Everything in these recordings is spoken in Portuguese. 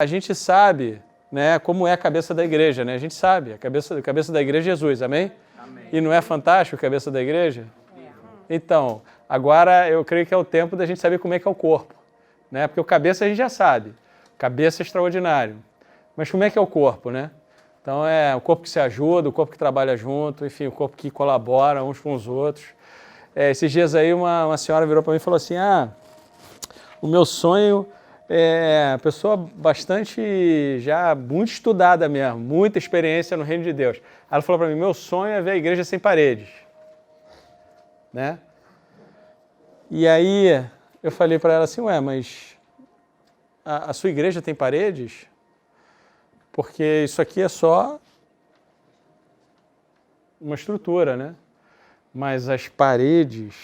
A gente sabe, né, como é a cabeça da igreja, né? A gente sabe, a cabeça da igreja é Jesus, amém? Amém. E não é fantástico a cabeça da igreja? Então, agora eu creio que é o tempo da gente saber como é que é o corpo, né? Porque o cabeça a gente já sabe, cabeça é extraordinário, mas como é que é o corpo, né? Então é o corpo que se ajuda, o corpo que trabalha junto, enfim, o corpo que colabora uns com os outros. Esses dias aí uma senhora virou para mim e falou assim, o meu sonho é pessoa bastante, já muito estudada mesmo, muita experiência no reino de Deus. Ela falou para mim, meu sonho é ver a igreja sem paredes. Né? E aí eu falei para ela assim, mas a sua igreja tem paredes? Porque isso aqui é só uma estrutura, né? Mas as paredes,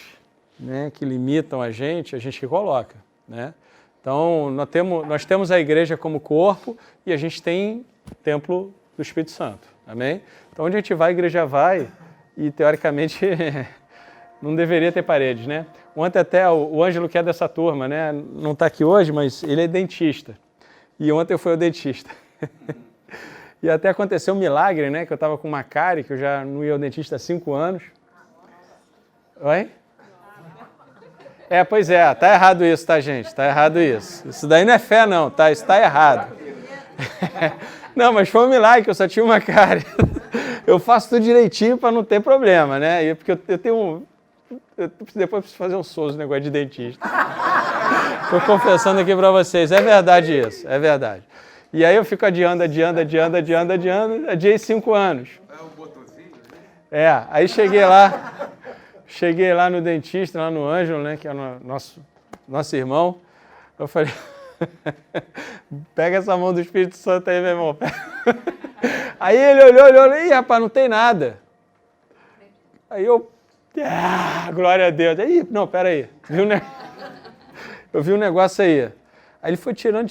né, que limitam a gente que coloca, né? Então nós temos a igreja como corpo e a gente tem o templo do Espírito Santo, amém? Então onde a gente vai, a igreja vai e teoricamente não deveria ter paredes, né? Ontem até o Ângelo, que é dessa turma, né? Não está aqui hoje, mas ele é dentista. E ontem eu fui ao dentista. E até aconteceu um milagre, né? Que eu estava com uma cárie, que eu já não ia ao dentista há 5 anos. Oi? Pois é, tá errado isso, tá, gente? Tá errado isso. Isso daí não é fé, não, tá? Isso tá errado. Não, mas foi um milagre, que eu só tinha uma cárie. Eu faço tudo direitinho para não ter problema, né? Porque eu tenho depois preciso fazer um SOS, negócio de dentista. Estou confessando aqui para vocês, é verdade isso, é verdade. E aí eu fico adiando, adiei 5 anos. É um botãozinho? Aí cheguei lá no dentista, lá no Ângelo, né, que é o nosso irmão. Eu falei, pega essa mão do Espírito Santo aí, meu irmão. Aí ele olhou, ih, rapaz, não tem nada. Aí eu, glória a Deus. Aí, não, peraí, eu vi um negócio aí. Aí ele foi tirando,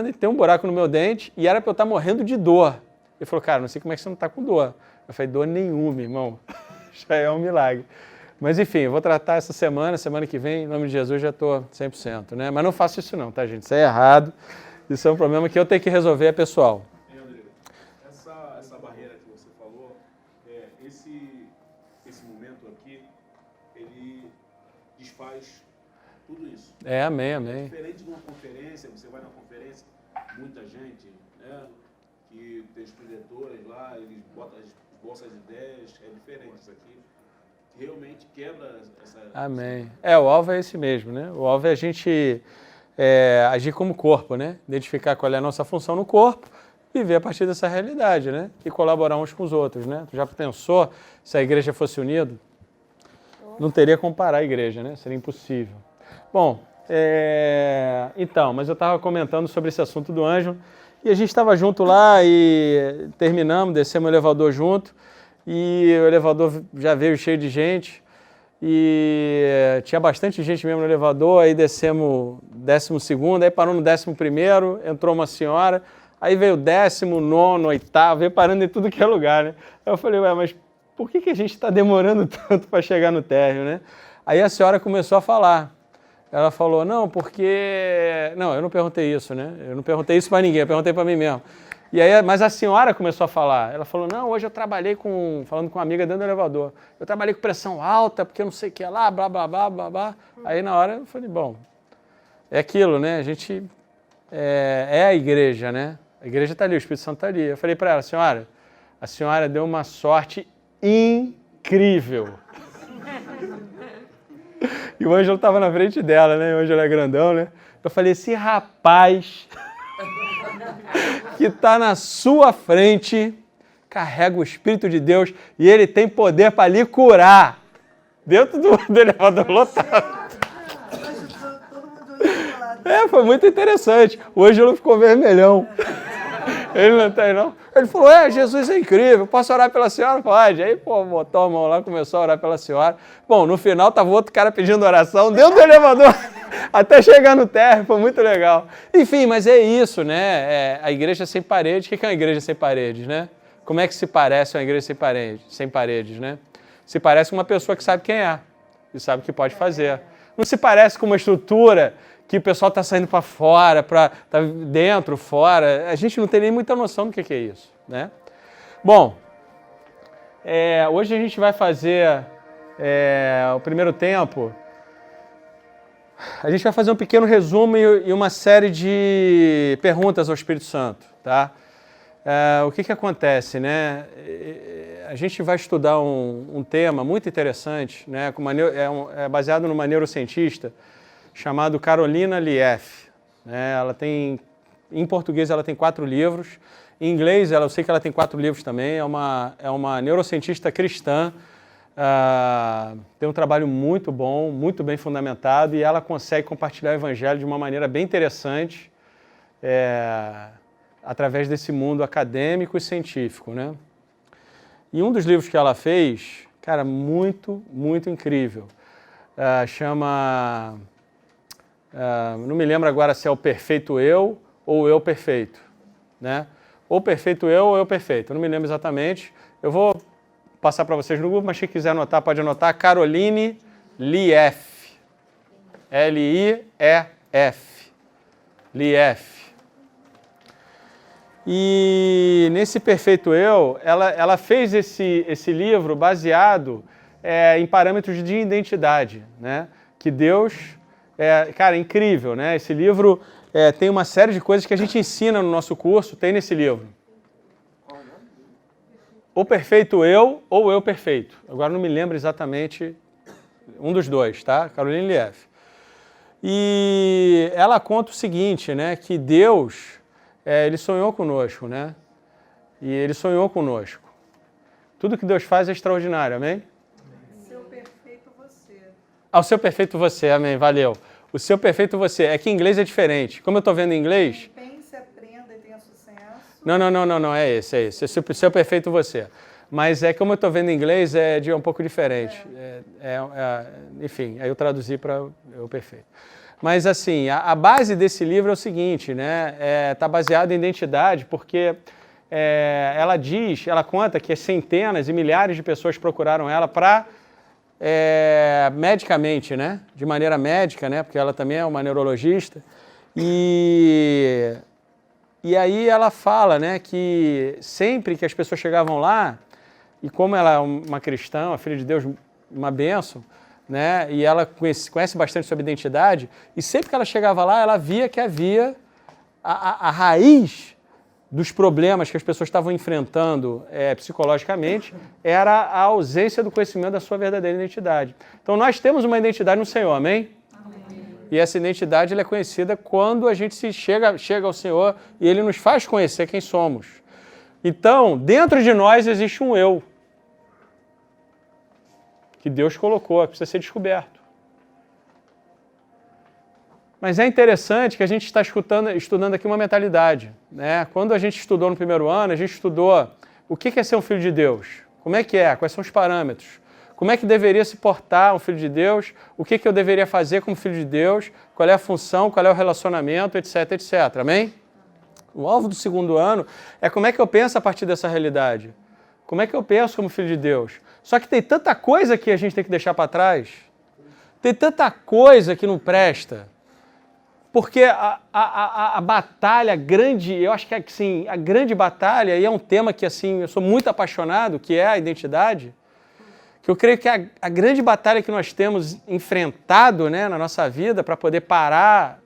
e tem um buraco no meu dente, e era pra eu estar morrendo de dor. Ele falou, cara, não sei como é que você não tá com dor. Eu falei, dor nenhuma, irmão. Já é um milagre. Mas enfim, eu vou tratar essa semana que vem, em nome de Jesus, já estou 100%, né? Mas não faço isso não, tá, gente? Isso é errado. Isso é um problema que eu tenho que resolver, é pessoal. André, essa barreira que você falou, esse momento aqui, ele desfaz tudo isso. Amém. É diferente de uma conferência, você vai na conferência, muita gente, né? Que tem os predetores lá, eles botam as bolsas de ideias, é diferente isso aqui. Realmente quebra essa... Amém. O alvo é esse mesmo, né? O alvo é a gente agir como corpo, né? Identificar qual é a nossa função no corpo, viver a partir dessa realidade, né? E colaborar uns com os outros, né? Tu já pensou se a igreja fosse unida? Não teria como parar a igreja, né? Seria impossível. Bom, então, mas eu estava comentando sobre esse assunto do Ângelo e a gente estava junto lá e terminamos, descemos o elevador junto. E o elevador já veio cheio de gente e tinha bastante gente mesmo no elevador, aí descemos 12º, aí parou no 11º, entrou uma senhora, aí veio o 19º, 8º, veio parando em tudo que é lugar, né? Aí eu falei, mas por que a gente está demorando tanto para chegar no térreo, né? Aí a senhora começou a falar. Ela falou, não, porque... Não, eu não perguntei isso, né? Eu não perguntei isso para ninguém, eu perguntei para mim mesmo. E aí, mas a senhora começou a falar. Ela falou, não, hoje eu trabalhei falando com uma amiga dentro do elevador. Eu trabalhei com pressão alta, porque eu não sei o que lá, blá, blá, blá, blá, blá. Aí na hora eu falei, bom, é aquilo, né? A gente é a igreja, né? A igreja está ali, o Espírito Santo está ali. Eu falei para ela, a senhora deu uma sorte incrível. E o Ângelo estava na frente dela, né? O Ângelo é grandão, né? Eu falei, esse rapaz que está na sua frente carrega o Espírito de Deus e ele tem poder para lhe curar. Dentro do elevador lotado. Foi muito interessante. O Ângelo ficou vermelhão. Ele não tem, não. Ele falou, Jesus é incrível, posso orar pela senhora? Pode. Aí, botou a mão lá, começou a orar pela senhora. Bom, no final tava outro cara pedindo oração dentro do elevador, até chegar no térreo, foi muito legal. Enfim, mas é isso, né? A igreja sem paredes. O que é uma igreja sem paredes, né? Como é que se parece uma igreja sem paredes, né? Se parece com uma pessoa que sabe quem é e sabe o que pode fazer. Não se parece com uma estrutura que o pessoal está saindo para fora, tá dentro, fora. A gente não tem nem muita noção do que é isso, né? Bom, hoje a gente vai fazer o primeiro tempo. A gente vai fazer um pequeno resumo e uma série de perguntas ao Espírito Santo, tá? O que acontece, né? A gente vai estudar um tema muito interessante, né? Baseado numa neurocientista chamada Carolina Leaf, né? Em português ela tem 4 livros, em inglês eu sei que ela tem 4 livros também, é uma neurocientista cristã, tem um trabalho muito bom, muito bem fundamentado, e ela consegue compartilhar o evangelho de uma maneira bem interessante, através desse mundo acadêmico e científico, né? E um dos livros que ela fez, cara, muito, muito incrível, chama... não me lembro agora se é O Perfeito Eu ou O Eu Perfeito, né? Ou Perfeito Eu ou Eu Perfeito, eu não me lembro exatamente. Eu vou passar para vocês no grupo, mas quem quiser anotar, pode anotar. Caroline Leaf. L-I-E-F. Leaf. E nesse Perfeito Eu, ela fez esse livro baseado em parâmetros de identidade, né? Que Deus... cara, é incrível, né? Esse livro tem uma série de coisas que a gente ensina no nosso curso, tem nesse livro. O Perfeito Eu ou Eu Perfeito. Agora não me lembro exatamente um dos dois, tá? Caroline Leaf. E ela conta o seguinte, né? Que Deus, ele sonhou conosco, né? E ele sonhou conosco. Tudo que Deus faz é extraordinário, amém? Seu perfeito você. O seu perfeito você, amém, valeu. O seu perfeito você. É que em inglês é diferente. Como eu estou vendo em inglês... Pense, aprenda e tenha sucesso. Não, é esse. O seu perfeito você. Mas como eu estou vendo em inglês, é um pouco diferente. Enfim, aí eu traduzi para o perfeito. Mas assim, a base desse livro é o seguinte, né? Está baseado em identidade, porque ela conta que centenas e milhares de pessoas procuraram ela para... medicamente, né? De maneira médica, né? Porque ela também é uma neurologista. E aí ela fala, né, que sempre que as pessoas chegavam lá, e como ela é uma cristã, uma filha de Deus, uma bênção, né? E ela conhece bastante sobre identidade, e sempre que ela chegava lá, ela via que havia a raiz dos problemas que as pessoas estavam enfrentando psicologicamente, era a ausência do conhecimento da sua verdadeira identidade. Então nós temos uma identidade no Senhor, amém? Amém. E essa identidade ela é conhecida quando a gente chega ao Senhor e Ele nos faz conhecer quem somos. Então, dentro de nós existe um eu, que Deus colocou, que precisa ser descoberto. Mas é interessante que a gente está estudando aqui uma mentalidade, né? Quando a gente estudou no primeiro ano, a gente estudou o que é ser um filho de Deus, como é que é, quais são os parâmetros, como é que deveria se portar um filho de Deus, o que eu deveria fazer como filho de Deus, qual é a função, qual é o relacionamento, etc, etc. Amém? O alvo do segundo ano é como é que eu penso a partir dessa realidade. Como é que eu penso como filho de Deus? Só que tem tanta coisa que a gente tem que deixar para trás, tem tanta coisa que não presta. Porque a batalha grande, eu acho que assim, a grande batalha, e é um tema que assim, eu sou muito apaixonado, que é a identidade, que eu creio que a grande batalha que nós temos enfrentado, né, na nossa vida para poder parar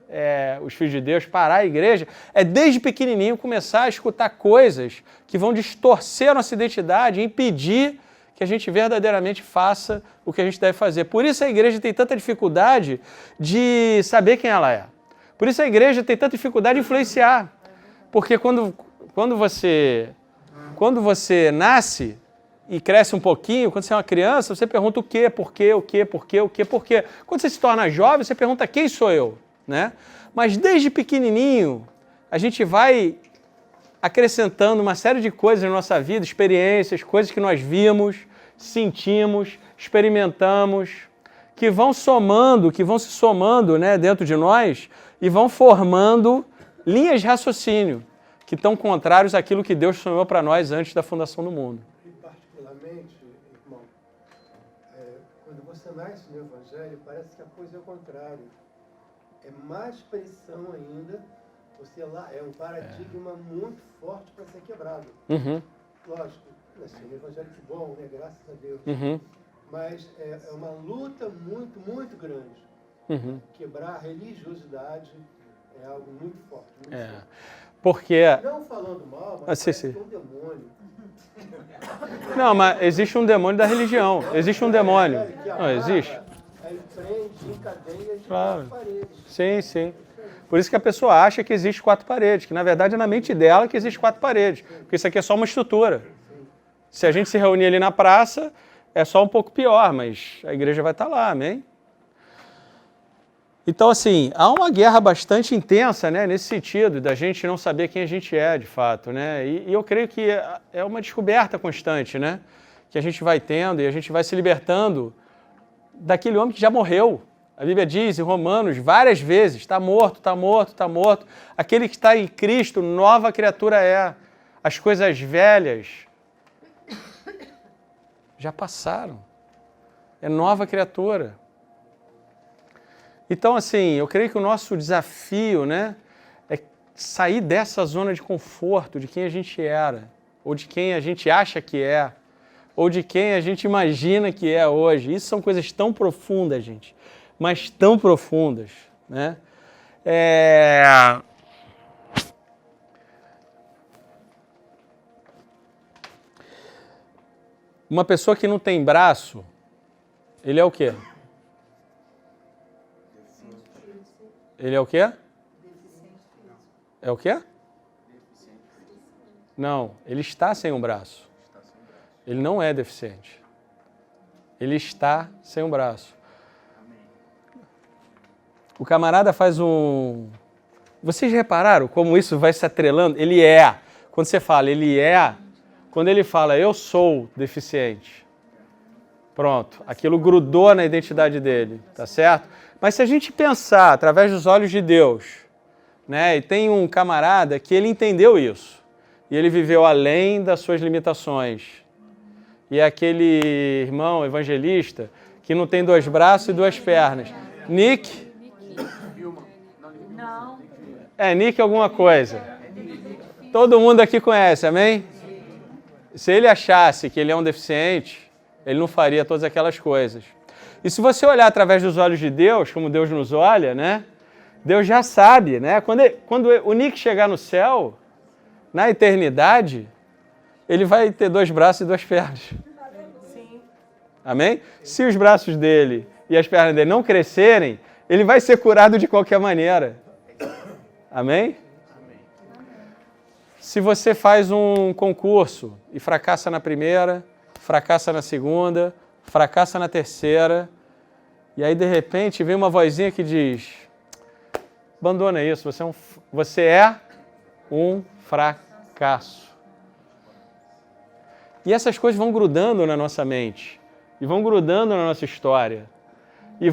os filhos de Deus, parar a igreja, é desde pequenininho começar a escutar coisas que vão distorcer a nossa identidade e impedir que a gente verdadeiramente faça o que a gente deve fazer. Por isso a igreja tem tanta dificuldade de saber quem ela é. Por isso a igreja tem tanta dificuldade de influenciar. Porque quando você nasce e cresce um pouquinho, quando você é uma criança, você pergunta o quê, por quê, o quê, por quê, o quê, por quê. Quando você se torna jovem, você pergunta quem sou eu, né? Mas desde pequenininho, a gente vai acrescentando uma série de coisas na nossa vida, experiências, coisas que nós vimos, sentimos, experimentamos, que vão se somando, né, dentro de nós e vão formando linhas de raciocínio que estão contrários àquilo que Deus sonhou para nós antes da fundação do mundo. E particularmente, irmão, quando você nasce no Evangelho, parece que a coisa é o contrário. é mais pressão ainda. Você lá é um paradigma muito forte para ser quebrado. Uhum. Lógico, assim, o evangelho que bom, né? Graças a Deus. Uhum. Mas é uma luta muito, muito grande. Uhum. Quebrar a religiosidade é algo muito forte. Muito forte. Porque... Não falando mal, mas sim, parece sim. que é um demônio. Não, mas existe um demônio da religião. Existe um demônio. Não, existe. Aí prende, encadeia de Claro. 4 paredes. Sim, sim. Por isso que a pessoa acha que existe 4 paredes, que na verdade é na mente dela que existe 4 paredes. Porque isso aqui é só uma estrutura. Se a gente se reunir ali na praça, é só um pouco pior, mas a igreja vai estar lá, amém? Então, assim, há uma guerra bastante intensa, né, nesse sentido, da gente não saber quem a gente é, de fato, né? E eu creio que é uma descoberta constante, né? Que a gente vai tendo e a gente vai se libertando daquele homem que já morreu. A Bíblia diz em Romanos várias vezes, está morto, está morto, está morto. Aquele que está em Cristo, nova criatura é. As coisas velhas já passaram. É nova criatura. Então, assim, eu creio que o nosso desafio, né, é sair dessa zona de conforto de quem a gente era, ou de quem a gente acha que é, ou de quem a gente imagina que é hoje. Isso são coisas tão profundas, gente, mas tão profundas, né? Uma pessoa que não tem braço, ele é o quê? Ele é o quê? É o quê? Não, ele está sem um braço. Ele não é deficiente. Ele está sem um braço. O camarada faz um... Vocês repararam como isso vai se atrelando? Ele é. Quando você fala ele é, quando ele fala eu sou deficiente, pronto, aquilo grudou na identidade dele, tá certo? Mas se a gente pensar através dos olhos de Deus, né, e tem um camarada que ele entendeu isso, e ele viveu além das suas limitações, e é aquele irmão evangelista que não tem 2 braços e 2 pernas. Nick? Não. Nick alguma coisa. Todo mundo aqui conhece, amém? Se ele achasse que ele é um deficiente, ele não faria todas aquelas coisas. E se você olhar através dos olhos de Deus, como Deus nos olha, né? Deus já sabe, né? Quando o Nick chegar no céu, na eternidade, ele vai ter 2 braços e 2 pernas. Sim. Amém? Se os braços dele e as pernas dele não crescerem, ele vai ser curado de qualquer maneira. Amém? Se você faz um concurso e fracassa na primeira, fracassa na segunda, fracassa na terceira, e aí de repente vem uma vozinha que diz, abandona isso, você é um fracasso. E essas coisas vão grudando na nossa mente, e vão grudando na nossa história, e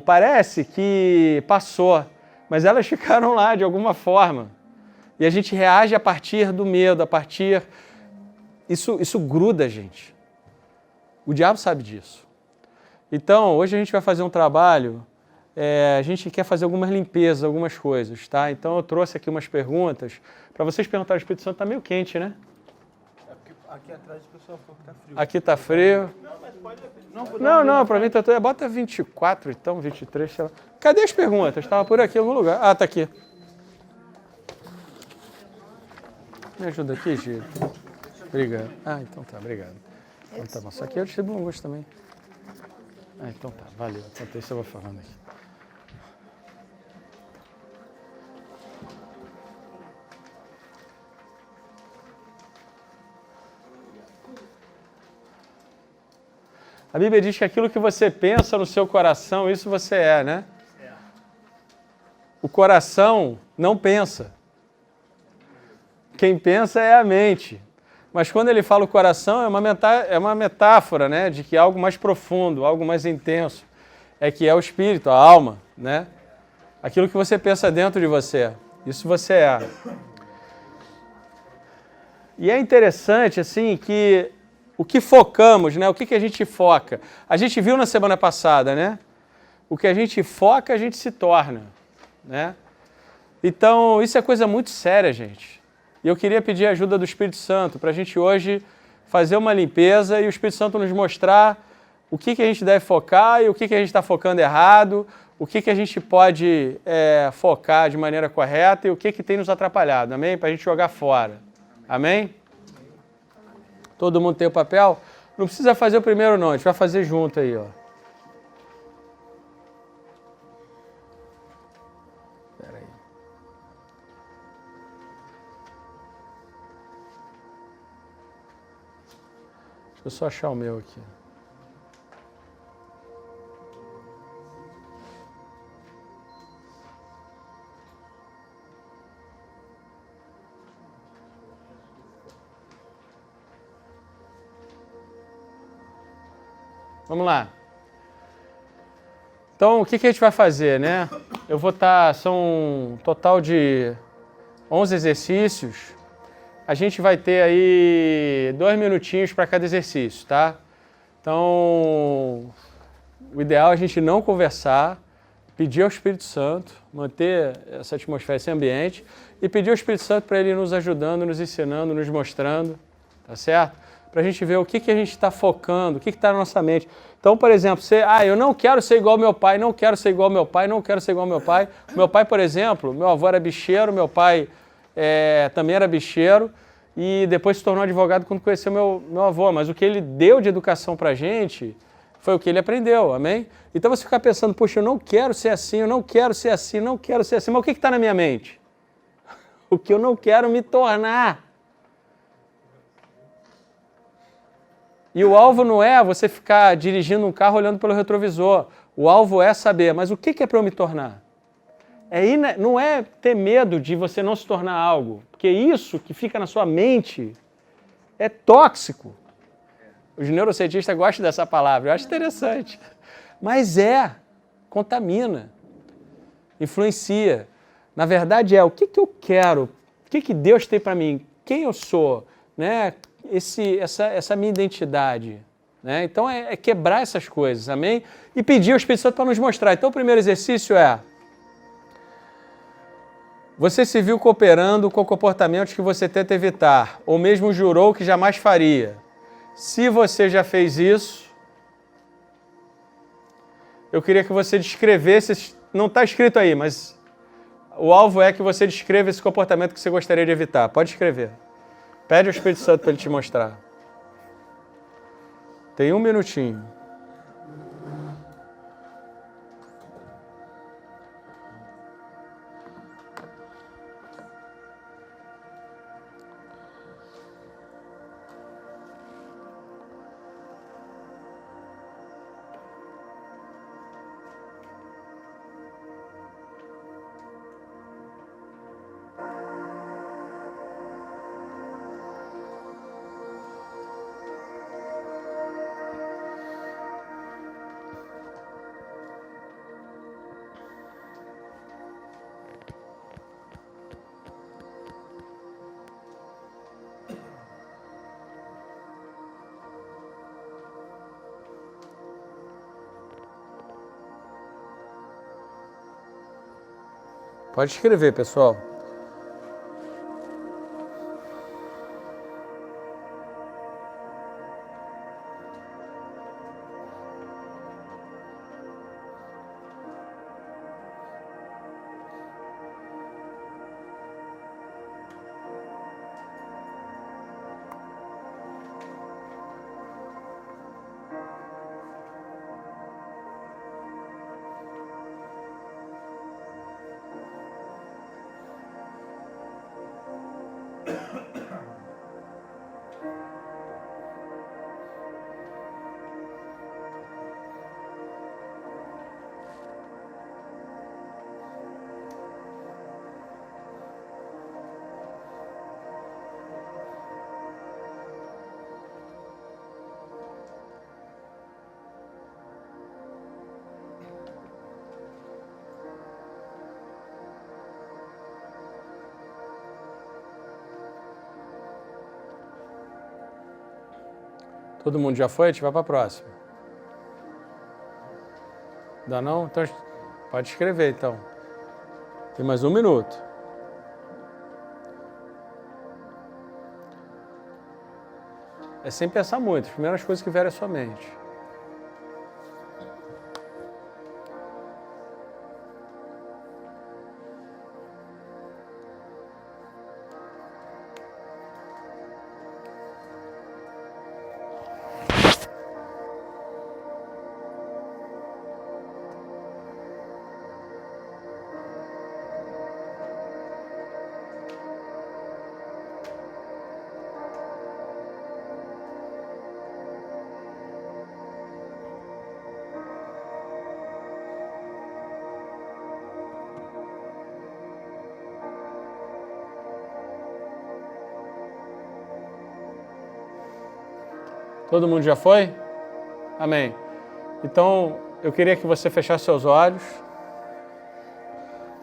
parece que passou, mas elas ficaram lá de alguma forma. E a gente reage a partir do medo, Isso gruda a gente. O diabo sabe disso. Então, hoje a gente vai fazer um trabalho, a gente quer fazer algumas limpezas, algumas coisas, tá? Então eu trouxe aqui umas perguntas para vocês perguntarem. O Espírito Santo está meio quente, né? É porque aqui atrás o pessoal falou que tá frio. Aqui está frio. Não, mas pode... Não, para mim tá... Bota 24 então, 23, sei lá. Cadê as perguntas? Estava por aqui em algum lugar. Ah, tá aqui. Me ajuda aqui, Gil. Obrigado. Ah, então tá, obrigado. Então tá bom. Só que eu distribuo um gosto também. Ah, então tá, valeu. Enquanto isso eu vou falando aqui. A Bíblia diz que aquilo que você pensa no seu coração, isso você é, né? O coração não pensa. Quem pensa é a mente. Mas quando ele fala o coração, é uma metáfora, né? De que é algo mais profundo, algo mais intenso. É que é o espírito, a alma, né? Aquilo que você pensa dentro de você. Isso você é. E é interessante, assim, que o que focamos, né? O que a gente foca? A gente viu na semana passada, né? o que a gente foca, a gente se torna, né? Então, isso é coisa muito séria, gente. E eu queria pedir a ajuda do Espírito Santo para a gente hoje fazer uma limpeza e o Espírito Santo nos mostrar o que a gente deve focar e o que a gente está focando errado, o que a gente pode focar de maneira correta e o que tem nos atrapalhado, amém? Para a gente jogar fora, amém? Todo mundo tem o papel? Não precisa fazer o primeiro não, a gente vai fazer junto aí, ó. Espera aí. Deixa eu só achar o meu aqui. Vamos lá. Então, o que a gente vai fazer, né? Eu vou são um total de 11 exercícios. A gente vai ter aí 2 minutinhos para cada exercício, tá? Então, o ideal é a gente não conversar, pedir ao Espírito Santo, manter essa atmosfera, esse ambiente, e pedir ao Espírito Santo para ele ir nos ajudando, nos ensinando, nos mostrando, tá certo? Para a gente ver o que a gente está focando, o que está na nossa mente. Então, por exemplo, eu não quero ser igual ao meu pai, não quero ser igual ao meu pai, não quero ser igual ao meu pai. Meu pai, por exemplo, meu avô era bicheiro, meu pai também era bicheiro e depois se tornou advogado quando conheceu meu avô. Mas o que ele deu de educação para a gente foi o que ele aprendeu, amém? Então você ficar pensando, puxa, eu não quero ser assim, eu não quero ser assim, não quero ser assim. Mas o que está na minha mente? O que eu não quero me tornar. E o alvo não é você ficar dirigindo um carro olhando pelo retrovisor. O alvo é saber, mas o que é para eu me tornar? Não é ter medo de você não se tornar algo, porque isso que fica na sua mente é tóxico. Os neurocientistas gostam dessa palavra, eu acho interessante. Mas contamina, influencia. Na verdade o que eu quero, o que Deus tem para mim, quem eu sou, né? Essa minha identidade, né? Então é quebrar essas coisas, amém? E pedir ao Espírito Santo para nos mostrar. Então o primeiro exercício você se viu cooperando com comportamentos que você tenta evitar, ou mesmo jurou que jamais faria. Se você já fez isso, eu queria que você descrevesse, não está escrito aí, mas o alvo é que você descreva esse comportamento que você gostaria de evitar. Pode escrever. Pede ao Espírito Santo para ele te mostrar. Tem 1 minutinho. Pode escrever, pessoal. Todo mundo já foi? A gente vai para a próxima. Dá não? Então, pode escrever, então. Tem mais 1 minuto. É sem pensar muito. As primeiras coisas que vierem à sua mente. Todo mundo já foi? Amém. Então, eu queria que você fechasse seus olhos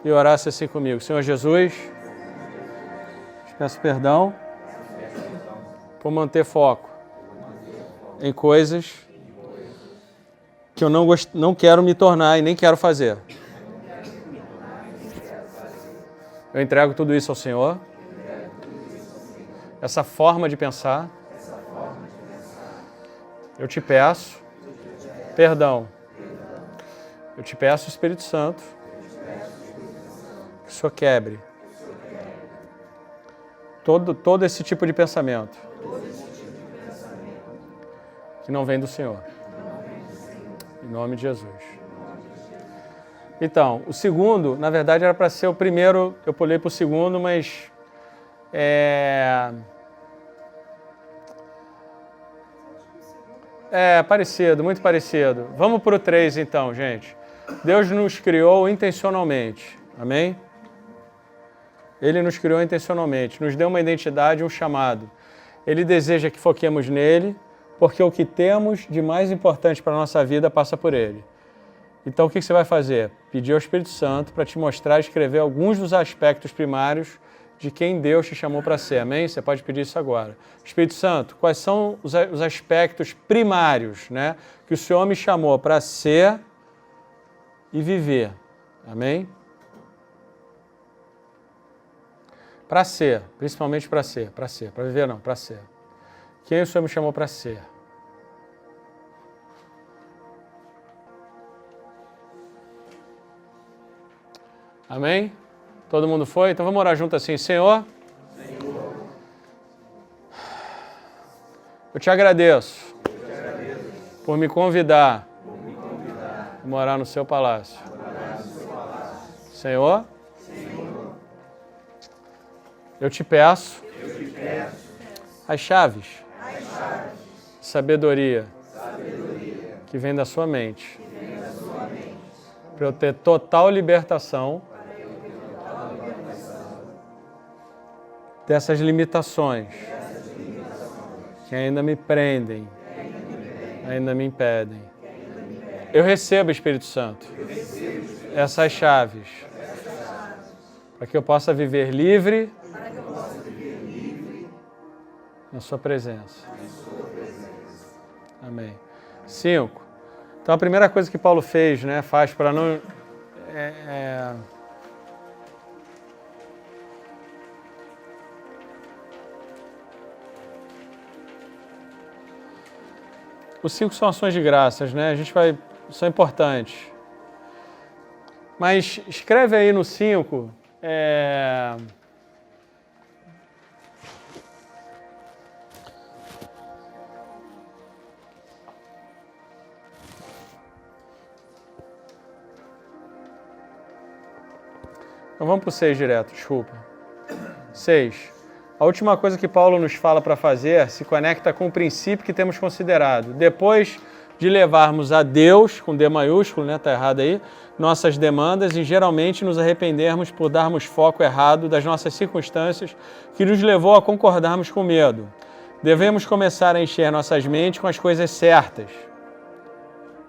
e orasse assim comigo. Senhor Jesus, te peço perdão por manter foco em coisas que eu não quero me tornar e nem quero fazer. Eu entrego tudo isso ao Senhor. Essa forma de pensar. Eu te peço perdão. Eu te peço, Espírito Santo, que o Senhor quebre todo esse tipo de pensamento que não vem do Senhor. Em nome de Jesus. Então, o segundo, na verdade, era para ser o primeiro, eu pulei para o segundo, mas parecido, muito parecido. Vamos para o 3 então, gente. Deus nos criou intencionalmente, amém? Ele nos criou intencionalmente, nos deu uma identidade, um chamado. Ele deseja que foquemos nele, porque o que temos de mais importante para a nossa vida passa por ele. Então o que você vai fazer? Pedir ao Espírito Santo para te mostrar e escrever alguns dos aspectos primários de quem Deus te chamou para ser, amém? Você pode pedir isso agora. Espírito Santo, quais são os aspectos primários, né, que o Senhor me chamou para ser e viver, amém? Para ser, principalmente para ser, para viver não, para ser. Quem o Senhor me chamou para ser? Amém? Todo mundo foi? Então vamos orar junto assim. Senhor, eu te agradeço por me convidar a morar no seu palácio. Senhor, eu te peço as chaves de sabedoria que vem da sua mente, para eu ter total libertação dessas limitações que ainda me prendem, ainda me impedem. Eu recebo, Espírito Santo, essas chaves para que eu possa viver livre na sua presença. Amém. 5. Então a primeira coisa que Paulo fez, né, faz para não... Os 5 são ações de graças, né? São importantes. Mas escreve aí no 5... Então vamos para o 6 direto, desculpa. 6. A última coisa que Paulo nos fala para fazer se conecta com o princípio que temos considerado. Depois de levarmos a Deus, com D maiúsculo, né, tá errado aí, nossas demandas e geralmente nos arrependermos por darmos foco errado das nossas circunstâncias que nos levou a concordarmos com medo. Devemos começar a encher nossas mentes com as coisas certas.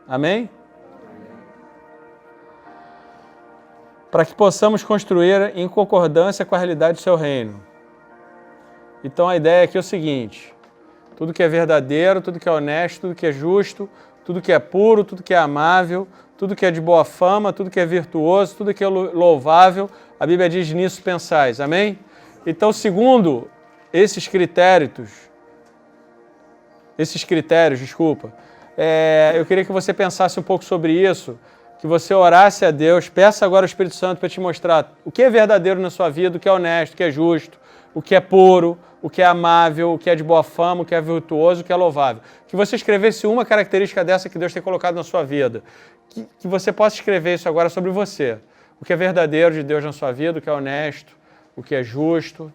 Amém? Para que possamos construir em concordância com a realidade do seu reino. Então a ideia aqui é o seguinte: tudo que é verdadeiro, tudo que é honesto, tudo que é justo, tudo que é puro, tudo que é amável, tudo que é de boa fama, tudo que é virtuoso, tudo que é louvável. A Bíblia diz nisso pensais, amém? Então, segundo esses critérios, eu queria que você pensasse um pouco sobre isso, que você orasse a Deus, peça agora ao Espírito Santo para te mostrar o que é verdadeiro na sua vida, o que é honesto, o que é justo, o que é puro, o que é amável, o que é de boa fama, o que é virtuoso, o que é louvável. Que você escrevesse uma característica dessa que Deus tem colocado na sua vida. Que você possa escrever isso agora sobre você. O que é verdadeiro de Deus na sua vida, o que é honesto, o que é justo.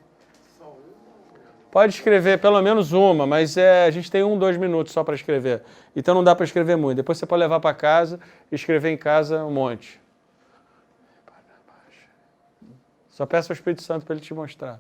Pode escrever pelo menos uma, mas a gente tem 2 minutos só para escrever. Então não dá para escrever muito. Depois você pode levar para casa e escrever em casa um monte. Só peça ao Espírito Santo para ele te mostrar.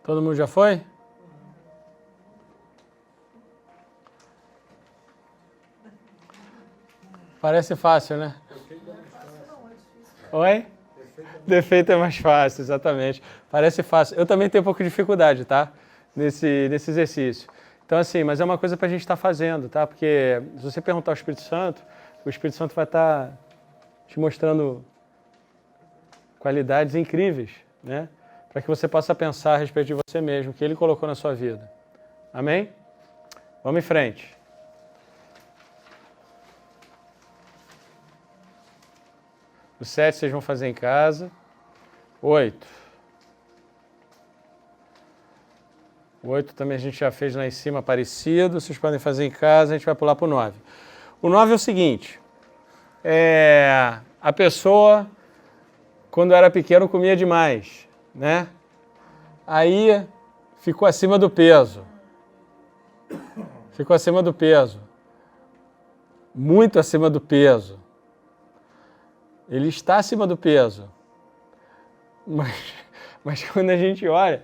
Todo mundo já foi? Parece fácil, né? Oi? Defeito é mais fácil, exatamente. Parece fácil. Eu também tenho um pouco de dificuldade, tá? Nesse exercício. Então, assim, mas é uma coisa para a gente estar fazendo, tá? Porque se você perguntar ao Espírito Santo, o Espírito Santo vai estar te mostrando qualidades incríveis, né? Para que você possa pensar a respeito de você mesmo, o que Ele colocou na sua vida. Amém? Vamos em frente. O 7 vocês vão fazer em casa. 8. O 8 também a gente já fez lá em cima, parecido. Vocês podem fazer em casa, a gente vai pular para o 9. O 9 é o seguinte. A pessoa, quando era pequeno, comia demais, né? Aí ficou acima do peso. Ficou acima do peso. Muito acima do peso. Ele está acima do peso. Mas quando a gente olha,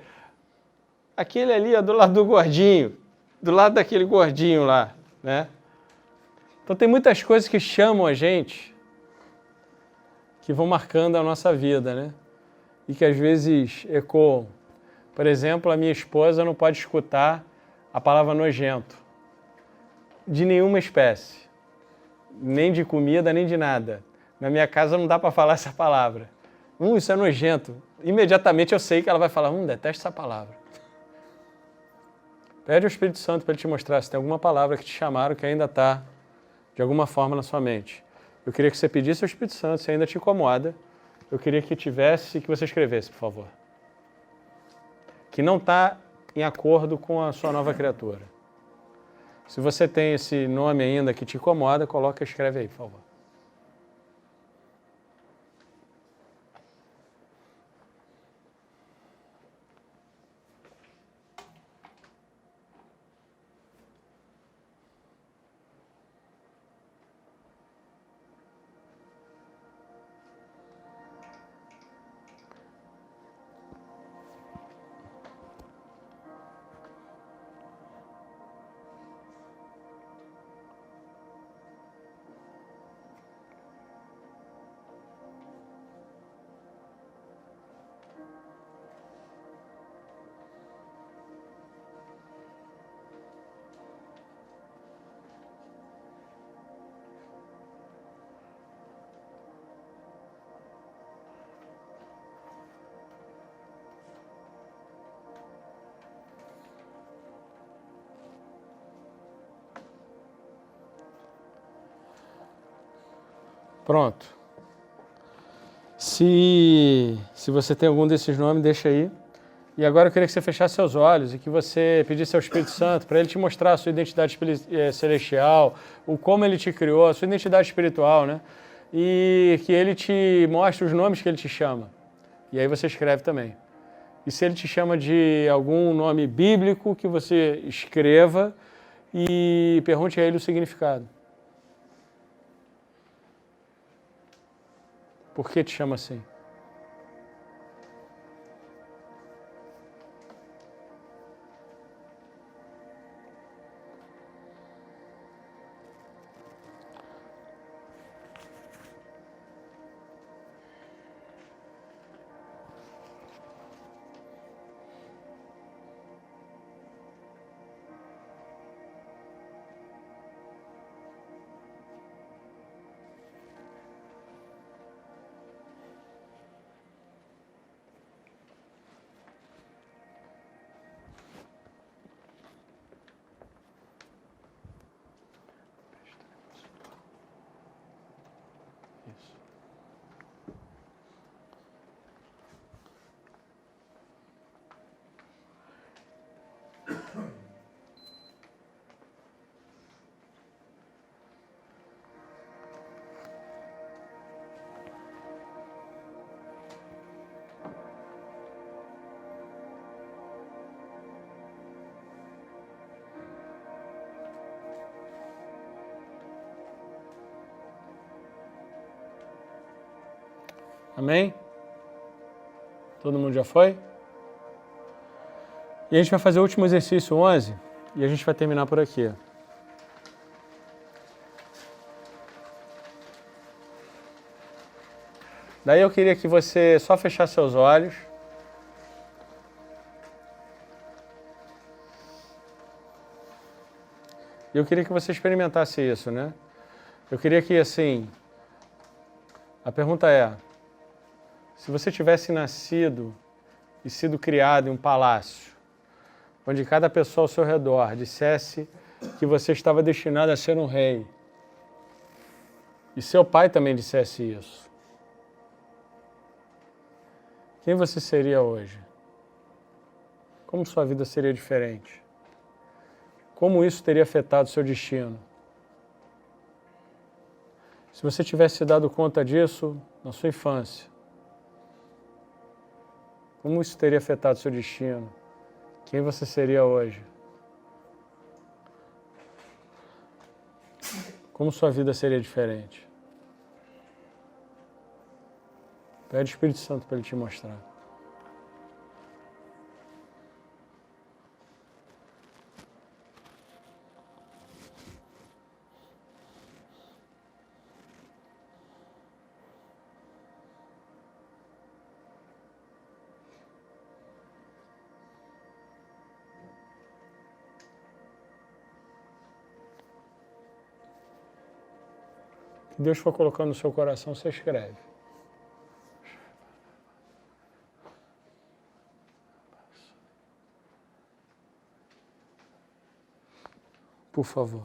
aquele ali é do lado do gordinho, do lado daquele gordinho lá, né? Então tem muitas coisas que chamam a gente, que vão marcando a nossa vida, né? E que às vezes ecoam. Por exemplo, a minha esposa não pode escutar a palavra nojento, de nenhuma espécie, nem de comida, nem de nada. Na minha casa não dá para falar essa palavra. Isso é nojento. Imediatamente eu sei que ela vai falar, detesto essa palavra. Pede ao Espírito Santo para ele te mostrar se tem alguma palavra que te chamaram que ainda está, de alguma forma, na sua mente. Eu queria que você pedisse ao Espírito Santo, se ainda te incomoda, eu queria que tivesse, que você escrevesse, por favor. Que não está em acordo com a sua nova criatura. Se você tem esse nome ainda que te incomoda, coloca e escreve aí, por favor. Pronto. Se você tem algum desses nomes, deixa aí. E agora eu queria que você fechasse seus olhos e que você pedisse ao Espírito Santo para ele te mostrar a sua identidade celestial, o como ele te criou, a sua identidade espiritual, né? E que ele te mostre os nomes que ele te chama. E aí você escreve também. E se ele te chama de algum nome bíblico, que você escreva e pergunte a ele o significado. Por que te chama assim? Amém? Todo mundo já foi? E a gente vai fazer o último exercício 11 e a gente vai terminar por aqui. Daí eu queria que você só fechasse seus olhos. E eu queria que você experimentasse isso, né? Eu queria que, assim, a pergunta é, se você tivesse nascido e sido criado em um palácio, onde cada pessoa ao seu redor dissesse que você estava destinado a ser um rei, e seu pai também dissesse isso, quem você seria hoje? Como sua vida seria diferente? Como isso teria afetado seu destino? Se você tivesse se dado conta disso na sua infância, como isso teria afetado seu destino? Quem você seria hoje? Como sua vida seria diferente? Pede o Espírito Santo para ele te mostrar. que Deus for colocando no seu coração, você escreve. Por favor.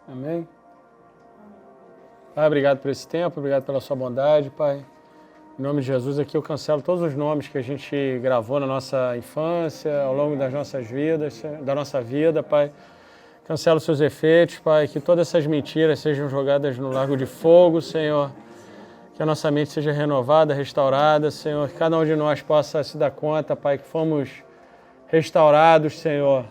Amém? Pai, obrigado por esse tempo, obrigado pela sua bondade, Pai. Em nome de Jesus, aqui eu cancelo todos os nomes que a gente gravou na nossa infância, ao longo das nossas vidas, da nossa vida, Pai. Cancelo seus efeitos, Pai, que todas essas mentiras sejam jogadas no lago de fogo, Senhor. Que a nossa mente seja renovada, restaurada, Senhor. Que cada um de nós possa se dar conta, Pai, que fomos restaurados, Senhor.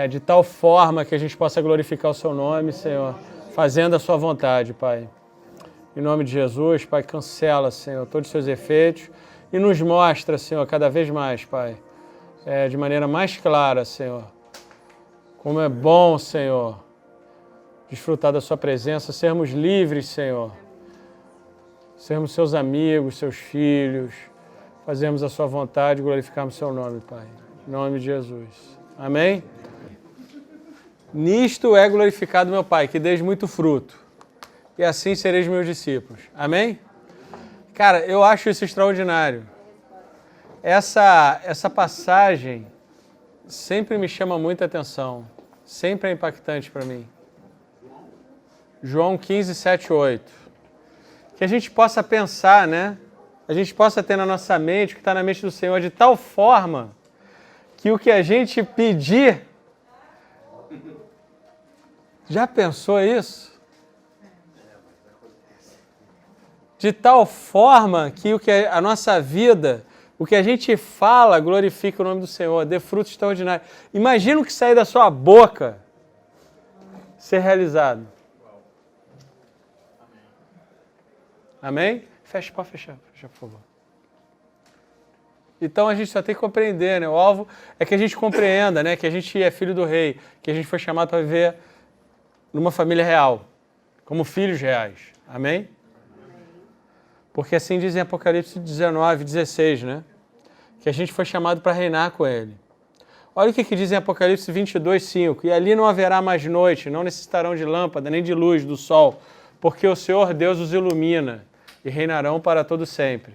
De tal forma que a gente possa glorificar o Seu nome, Senhor, fazendo a Sua vontade, Pai. Em nome de Jesus, Pai, cancela, Senhor, todos os seus efeitos e nos mostra, Senhor, cada vez mais, Pai, de maneira mais clara, Senhor, como é bom, Senhor, desfrutar da Sua presença, sermos livres, Senhor, sermos Seus amigos, Seus filhos, fazermos a Sua vontade e glorificarmos o Seu nome, Pai. Em nome de Jesus. Amém? Nisto é glorificado meu Pai, que deis muito fruto, e assim sereis meus discípulos. Amém? Cara, eu acho isso extraordinário. Essa passagem sempre me chama muita atenção, sempre é impactante para mim. João 15, 7, 8. Que a gente possa pensar, né? A gente possa ter na nossa mente, o que está na mente do Senhor, de tal forma que o que a gente pedir... Já pensou isso? De tal forma que o que a nossa vida, o que a gente fala, glorifica o nome do Senhor, dê fruto extraordinário. Imagina o que sair da sua boca ser realizado. Amém? Fecha, pode fechar, por favor. Então a gente só tem que compreender, né? O alvo é que a gente compreenda, né? Que a gente é filho do rei, que a gente foi chamado para viver numa família real, como filhos reais. Amém? Porque assim diz em Apocalipse 19, 16, né? Que a gente foi chamado para reinar com ele. Olha o que diz em Apocalipse 22, 5. E ali não haverá mais noite, não necessitarão de lâmpada, nem de luz do sol, porque o Senhor Deus os ilumina e reinarão para todo sempre.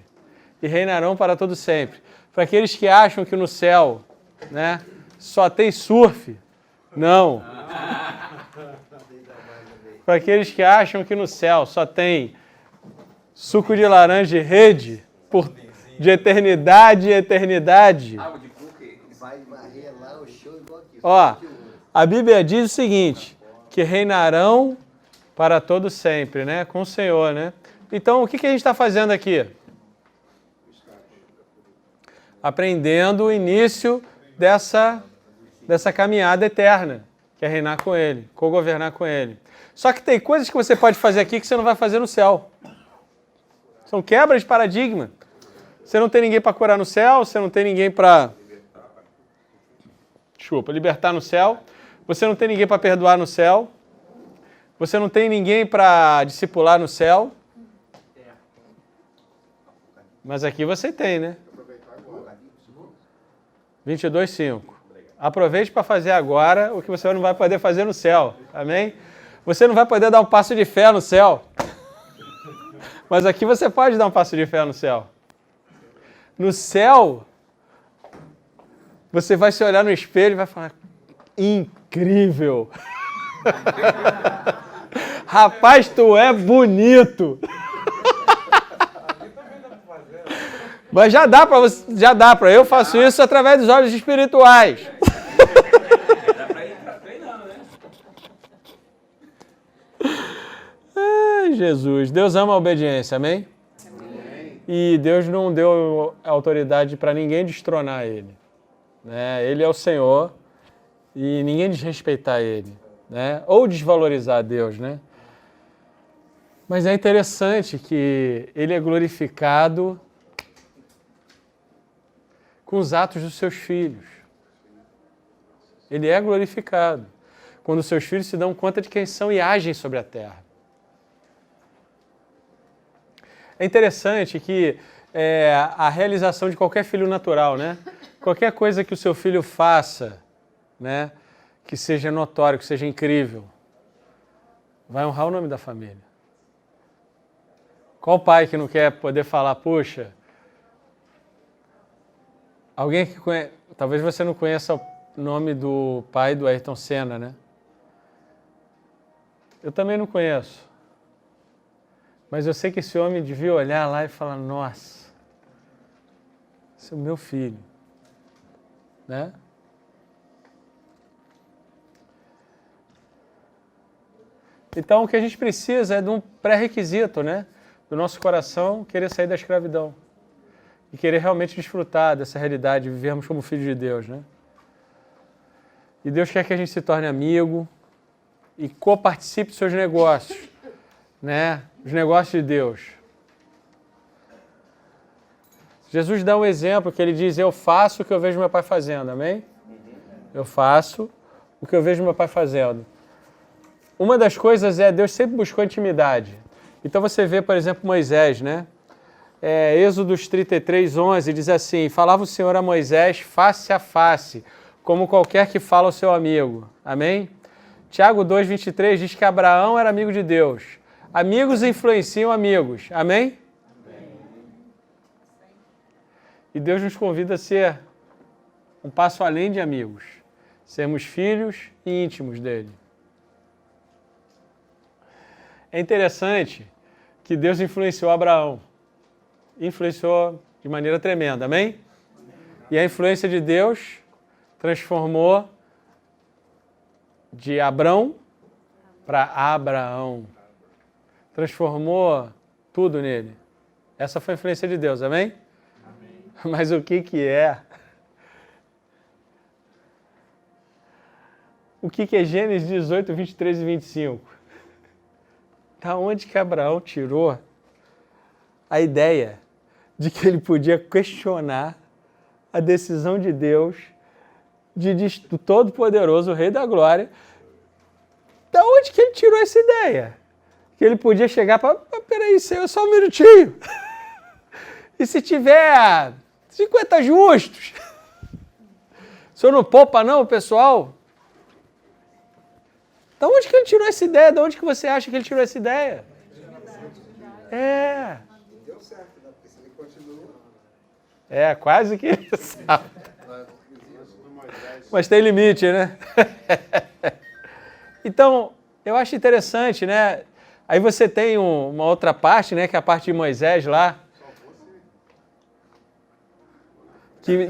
E reinarão para todo sempre. Para aqueles que acham que no céu, né, só tem surf, não. Para aqueles que acham que no céu só tem Suco de laranja e rede de eternidade e eternidade. Água de coco. Vai varrer lá o show igual aqui. Ó, a Bíblia diz o seguinte, que reinarão para todo sempre, né? Com o Senhor, né? Então, o que a gente está fazendo aqui? Aprendendo o início dessa caminhada eterna, que é reinar com Ele, co-governar com Ele. Só que tem coisas que você pode fazer aqui que você não vai fazer no céu. São quebras de paradigma. Você não tem ninguém para curar no céu, você não tem ninguém para... libertar no céu. Você não tem ninguém para perdoar no céu. Você não tem ninguém para discipular no céu. Mas aqui você tem, né? 22:5. Aproveite para fazer agora o que você não vai poder fazer no céu. Amém? Você não vai poder dar um passo de fé no céu. Mas aqui você pode dar um passo de fé no céu. No céu, você vai se olhar no espelho e vai falar, incrível. Rapaz, tu é bonito. Mas já dá para você, eu faço isso através dos olhos espirituais. Dá pra ir treinando, né? Ai, Jesus, Deus ama a obediência, amém? Amém. E Deus não deu autoridade para ninguém destronar Ele, né? Ele é o Senhor e ninguém desrespeitar Ele, né? Ou desvalorizar Deus, né? Mas é interessante que Ele é glorificado com os atos dos seus filhos. Ele é glorificado quando os seus filhos se dão conta de quem são e agem sobre a terra. É interessante que a realização de qualquer filho natural, né? Qualquer coisa que o seu filho faça, né? Que seja notório, que seja incrível, vai honrar o nome da família. Qual pai que não quer poder falar, puxa, alguém que conhece, talvez você não conheça o nome do pai do Ayrton Senna, né? Eu também não conheço. Mas eu sei que esse homem devia olhar lá e falar, nossa, esse é o meu filho, né? Então o que a gente precisa é de um pré-requisito, né? Do nosso coração querer sair da escravidão. E querer realmente desfrutar dessa realidade, vivermos como filhos de Deus, né? E Deus quer que a gente se torne amigo e coparticipe dos seus negócios, né? Os negócios de Deus. Jesus dá um exemplo que ele diz, eu faço o que eu vejo meu pai fazendo, amém? Eu faço o que eu vejo meu pai fazendo. Uma das coisas Deus sempre buscou intimidade. Então você vê, por exemplo, Moisés, né? Êxodos 33:11 diz assim, falava o Senhor a Moisés face a face, como qualquer que fala ao seu amigo. Amém? Tiago 2:23 diz que Abraão era amigo de Deus. Amigos influenciam amigos. Amém? Amém? E Deus nos convida a ser um passo além de amigos. Sermos filhos e íntimos dele. É interessante que Deus influenciou Abraão. Influenciou de maneira tremenda, amém? E a influência de Deus transformou de Abrão para Abraão. Transformou tudo nele. Essa foi a influência de Deus, amém? Amém. Mas o que é? O que é Gênesis 18, 23 e 25? Da onde que Abraão tirou a ideia de que ele podia questionar a decisão de Deus, do Todo-Poderoso, o Rei da Glória? Da onde que ele tirou essa ideia? Que ele podia chegar para, peraí, Senhor, só um minutinho. E se tiver 50 justos? O Senhor não poupa não, pessoal? Da onde que ele tirou essa ideia? Da onde que você acha que ele tirou essa ideia? Deu certo, né? Porque se ele continua... Quase que ele sabe. Mas tem limite, né? Então, eu acho interessante, né? Aí você tem uma outra parte, né, que é a parte de Moisés lá,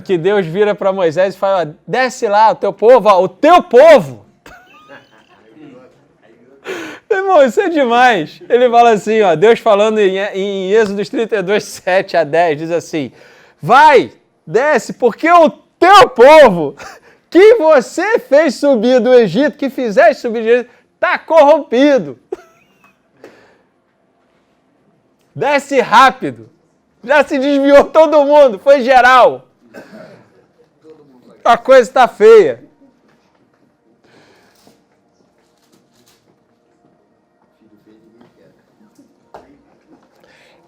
que Deus vira para Moisés e fala, desce lá, o teu povo, ó, o teu povo. Irmão, isso é demais. Ele fala assim, ó, Deus falando em Êxodo 32, 7 a 10, diz assim, vai, desce, porque o teu povo que você fez subir do Egito, que fizeste subir do Egito, está corrompido. Desce rápido. Já se desviou todo mundo, foi geral. A coisa está feia.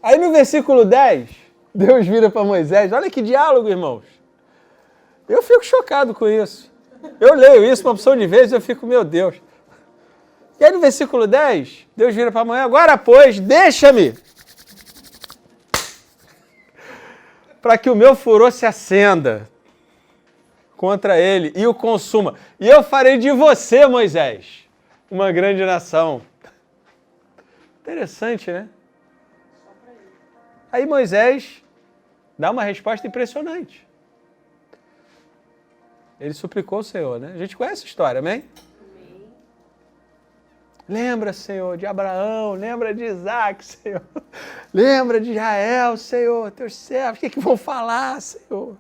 Aí no versículo 10, Deus vira para Moisés. Olha que diálogo, irmãos. Eu fico chocado com isso. Eu leio isso uma opção de vezes e eu fico, meu Deus. E aí no versículo 10, Deus vira para Moisés. Agora, pois, deixa-me, para que o meu furor se acenda contra ele e o consuma. E eu farei de você, Moisés, uma grande nação. Interessante, né? Aí Moisés dá uma resposta impressionante. Ele suplicou o Senhor, né? A gente conhece a história, amém? Lembra, Senhor, de Abraão, lembra de Isaac, Senhor. Lembra de Israel, Senhor, teus servos, o que vão falar, Senhor?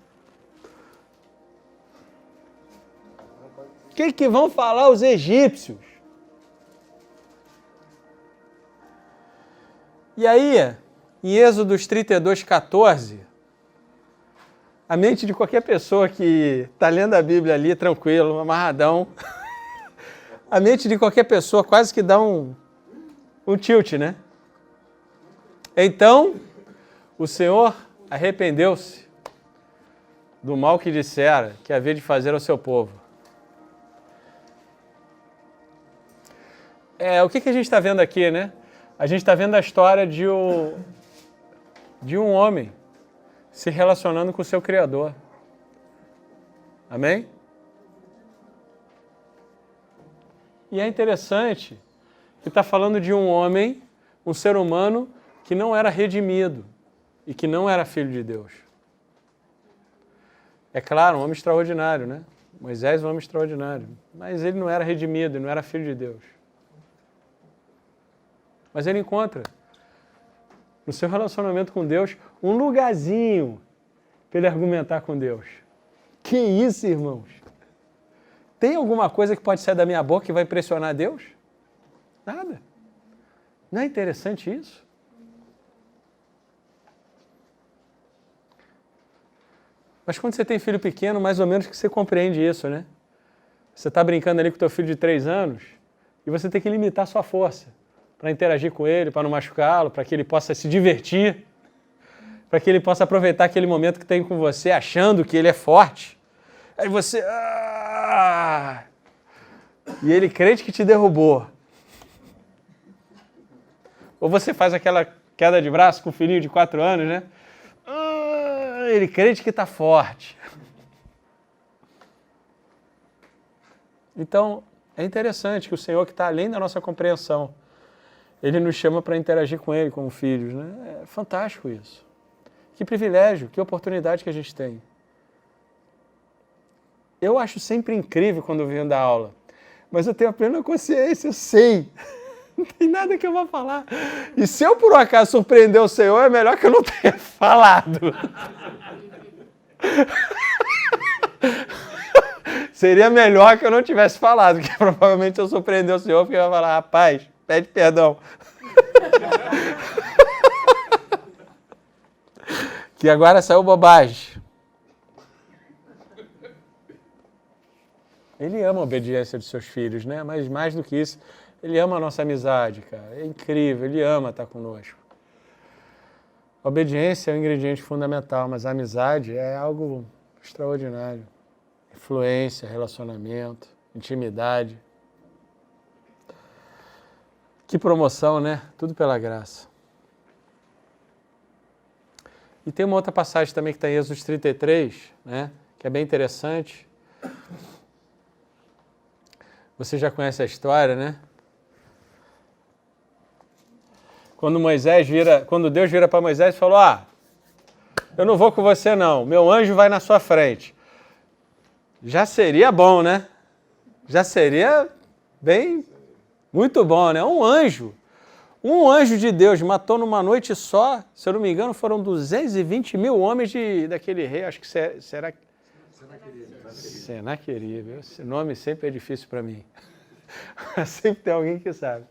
O que vão falar os egípcios? E aí, em Êxodo 32, 14, a mente de qualquer pessoa que está lendo a Bíblia ali, tranquilo, amarradão, a mente de qualquer pessoa quase que dá um tilt, né? Então, o Senhor arrependeu-se do mal que dissera que havia de fazer ao seu povo. O que a gente está vendo aqui, né? A gente está vendo a história de um homem se relacionando com o seu Criador. Amém? E é interessante que está falando de um homem, um ser humano, que não era redimido e que não era filho de Deus. É claro, um homem extraordinário, né? Moisés é um homem extraordinário. Mas ele não era redimido, ele não era filho de Deus. Mas ele encontra, no seu relacionamento com Deus, um lugarzinho para ele argumentar com Deus. Que isso, irmãos? Tem alguma coisa que pode sair da minha boca que vai impressionar Deus? Nada. Não é interessante isso? Mas quando você tem filho pequeno, mais ou menos que você compreende isso, né? Você está brincando ali com o teu filho de 3 anos e você tem que limitar a sua força para interagir com ele, para não machucá-lo, para que ele possa se divertir, para que ele possa aproveitar aquele momento que tem com você, achando que ele é forte. Aí você... E ele crente que te derrubou. Ou você faz aquela queda de braço com o filhinho de 4 anos, né? Ele crente que está forte. Então, é interessante que o Senhor, que está além da nossa compreensão, Ele nos chama para interagir com Ele como filhos, né? É fantástico isso. Que privilégio, que oportunidade que a gente tem. Eu acho sempre incrível quando eu venho dar aula, mas eu tenho a plena consciência, eu sei. Não tem nada que eu vou falar. E se eu, por um acaso, surpreender o Senhor, é melhor que eu não tenha falado. Seria melhor que eu não tivesse falado, porque provavelmente eu surpreender o Senhor, porque ele vai falar, rapaz, pede perdão. Que agora saiu bobagem. Ele ama a obediência dos seus filhos, né? Mas mais do que isso, ele ama a nossa amizade, cara. É incrível, ele ama estar conosco. A obediência é um ingrediente fundamental, mas a amizade é algo extraordinário. Influência, relacionamento, intimidade. Que promoção, né? Tudo pela graça. E tem uma outra passagem também que está em Êxodo 33, né? Que é bem interessante. Você já conhece a história, né? Quando Deus vira para Moisés e falou, eu não vou com você não, meu anjo vai na sua frente. Já seria bom, né? Já seria muito bom, né? Um anjo de Deus matou numa noite só, se eu não me engano, foram 220 mil homens daquele rei, acho que Senaqueribe. Esse nome sempre é difícil para mim. Sempre tem alguém que sabe.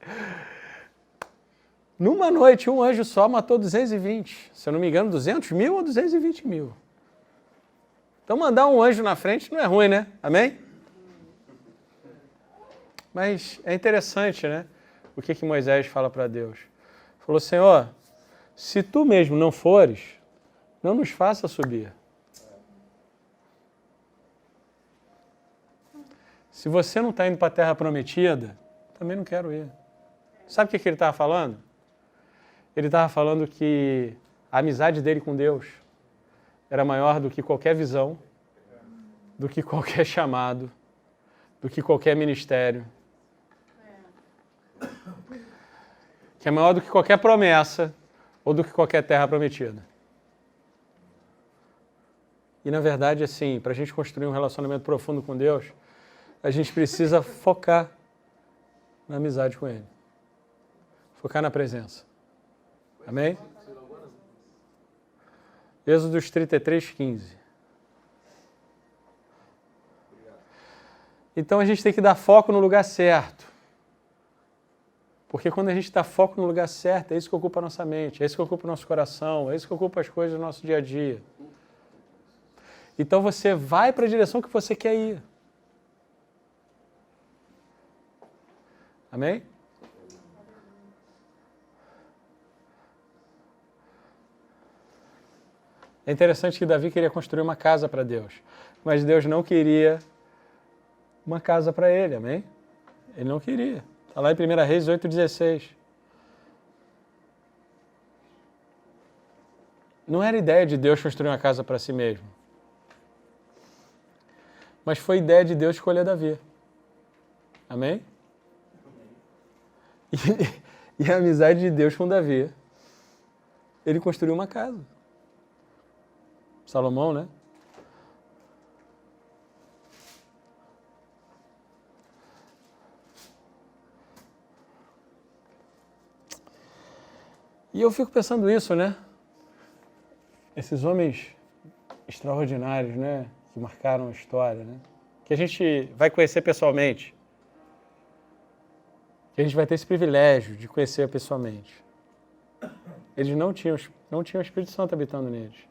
Numa noite, um anjo só matou 220. Se eu não me engano, 200 mil ou 220 mil. Então mandar um anjo na frente não é ruim, né? Amém? Mas é interessante, né? O que Moisés fala para Deus. Falou, Senhor, se tu mesmo não fores, não nos faça subir. Se você não está indo para a terra prometida, também não quero ir. Sabe o que ele estava falando? Ele estava falando que a amizade dele com Deus era maior do que qualquer visão, do que qualquer chamado, do que qualquer ministério. Que é maior do que qualquer promessa ou do que qualquer terra prometida. E na verdade, assim, para a gente construir um relacionamento profundo com Deus, a gente precisa focar na amizade com Ele. Focar na presença. Amém? Êxodo 33, 15. Então a gente tem que dar foco no lugar certo. Porque quando a gente dá foco no lugar certo, é isso que ocupa a nossa mente, é isso que ocupa o nosso coração, é isso que ocupa as coisas do nosso dia a dia. Então você vai para a direção que você quer ir. Amém? É interessante que Davi queria construir uma casa para Deus, mas Deus não queria uma casa para ele, amém? Ele não queria. Está lá em 1 Reis 8,16. Não era ideia de Deus construir uma casa para si mesmo, mas foi ideia de Deus escolher Davi. Amém? E a amizade de Deus com Davi, ele construiu uma casa. Salomão, né? E eu fico pensando isso, né? Esses homens extraordinários, né? Que marcaram a história, né? Que a gente vai conhecer pessoalmente. Que a gente vai ter esse privilégio de conhecer pessoalmente. Eles não tinham o Espírito Santo habitando neles.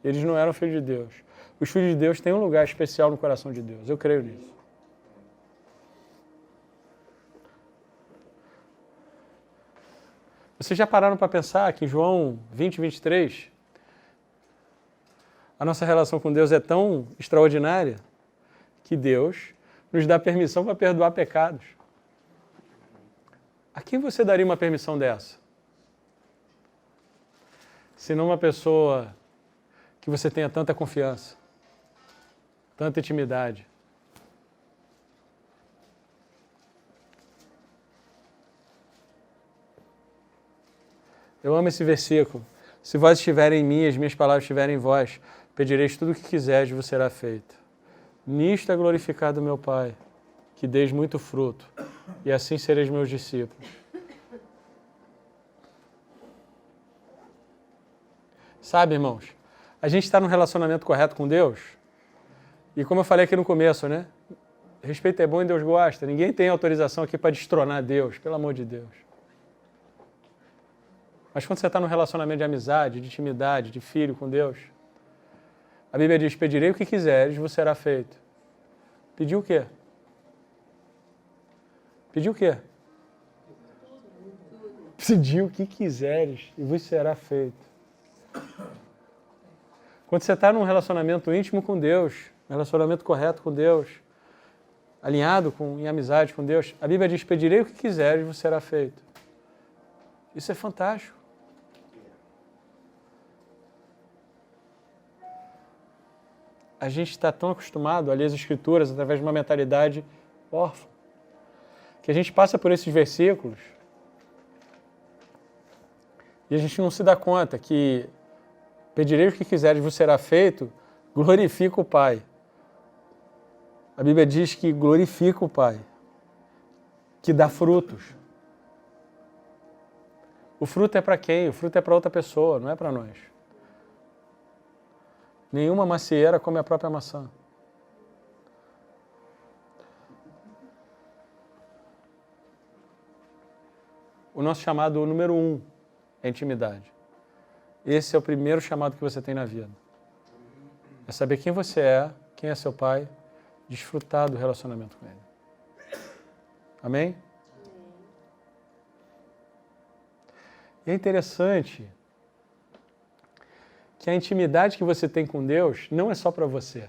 Eles não eram filhos de Deus. Os filhos de Deus têm um lugar especial no coração de Deus. Eu creio nisso. Vocês já pararam para pensar que em João 20, 23, a nossa relação com Deus é tão extraordinária que Deus nos dá permissão para perdoar pecados. A quem você daria uma permissão dessa? Se não uma pessoa que você tenha tanta confiança, tanta intimidade. Eu amo esse versículo. Se vós estiverem em mim, as minhas palavras estiverem em vós, pedireis tudo o que quiserdes, vos será feito. Nisto é glorificado meu Pai, que deis muito fruto, e assim sereis meus discípulos. Sabe, irmãos, a gente está num relacionamento correto com Deus, e como eu falei aqui no começo, né? Respeito é bom e Deus gosta. Ninguém tem autorização aqui para destronar Deus, pelo amor de Deus. Mas quando você está num relacionamento de amizade, de intimidade, de filho com Deus, a Bíblia diz, pedirei o que quiseres, vos será feito. Pediu o quê? Pediu o quê? Pediu o que quiseres e vos será feito. Quando você está num relacionamento íntimo com Deus, um relacionamento correto com Deus, alinhado em amizade com Deus, a Bíblia diz, pedirei o que quiseres, vos será feito. Isso é fantástico. A gente está tão acostumado a ler as Escrituras através de uma mentalidade órfã, que a gente passa por esses versículos E a gente não se dá conta que pedirei o que quiseres, vos será feito, glorifica o Pai. A Bíblia diz que glorifica o Pai, que dá frutos. O fruto é para quem? O fruto é para outra pessoa, não é para nós. Nenhuma macieira come a própria maçã. O nosso chamado número 1 é intimidade. Esse é o primeiro chamado que você tem na vida. É saber quem você é, quem é seu pai, desfrutar do relacionamento com ele. Amém? E é interessante que a intimidade que você tem com Deus não é só para você.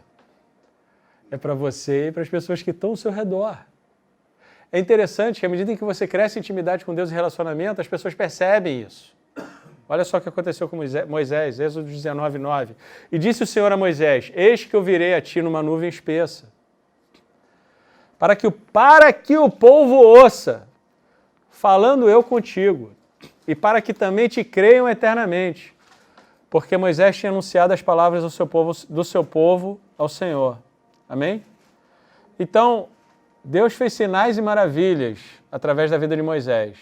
É para você e para as pessoas que estão ao seu redor. É interessante que à medida em que você cresce em intimidade com Deus e relacionamento, as pessoas percebem isso. Olha só o que aconteceu com Moisés, Êxodo 19:9. E disse o Senhor a Moisés, eis que eu virei a ti numa nuvem espessa, para que o povo ouça, falando eu contigo, e para que também te creiam eternamente, porque Moisés tinha anunciado as palavras do seu povo ao Senhor. Amém? Então, Deus fez sinais e maravilhas através da vida de Moisés.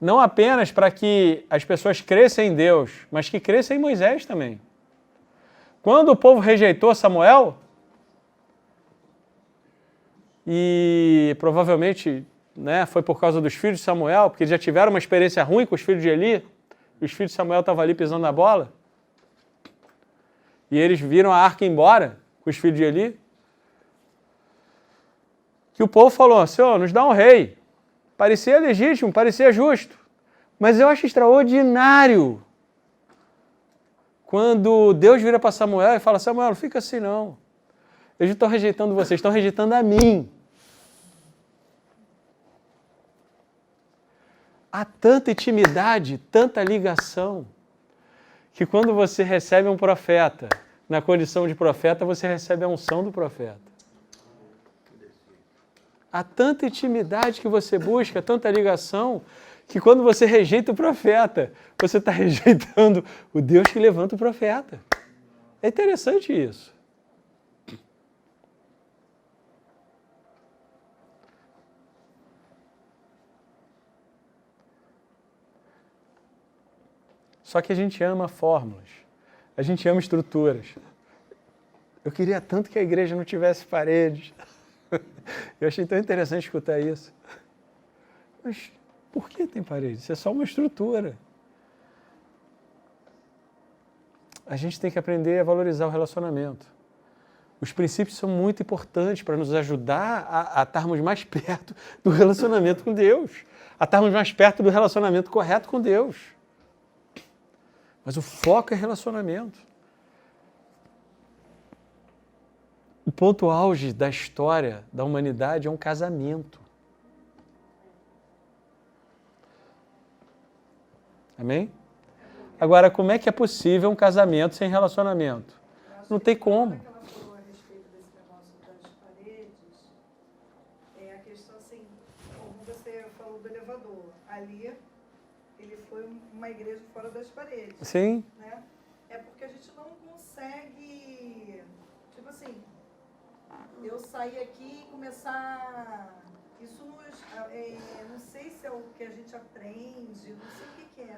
Não apenas para que as pessoas cresçam em Deus, mas que cresçam em Moisés também. Quando o povo rejeitou Samuel, e provavelmente foi por causa dos filhos de Samuel, porque eles já tiveram uma experiência ruim com os filhos de Eli, e os filhos de Samuel estavam ali pisando na bola, e eles viram a arca embora com os filhos de Eli, que o povo falou, Senhor, nos dá um rei. Parecia legítimo, parecia justo. Mas eu acho extraordinário quando Deus vira para Samuel e fala, Samuel, não fica assim não. Eles não estão rejeitando vocês, estão rejeitando a mim. Há tanta intimidade, tanta ligação, que quando você recebe um profeta, na condição de profeta, você recebe a unção do profeta. Há tanta intimidade que você busca, tanta ligação, que quando você rejeita o profeta, você está rejeitando o Deus que levanta o profeta. É interessante isso. Só que a gente ama fórmulas, a gente ama estruturas. Eu queria tanto que a igreja não tivesse paredes. Eu achei tão interessante escutar isso. Mas por que tem parede? Isso é só uma estrutura. A gente tem que aprender a valorizar o relacionamento. Os princípios são muito importantes para nos ajudar a estarmos mais perto do relacionamento com Deus, a estarmos mais perto do relacionamento correto com Deus. Mas o foco é relacionamento. O ponto auge da história da humanidade é um casamento. Amém? Agora, como é que é possível um casamento sem relacionamento? Não tem como. Que ela falou a respeito desse negócio das paredes, é a questão assim, como você falou do elevador, ali ele foi uma igreja fora das paredes. Sim. Né? É porque a gente não consegue, tipo assim, eu sair aqui e começar, isso não sei se é o que a gente aprende, não sei o que é,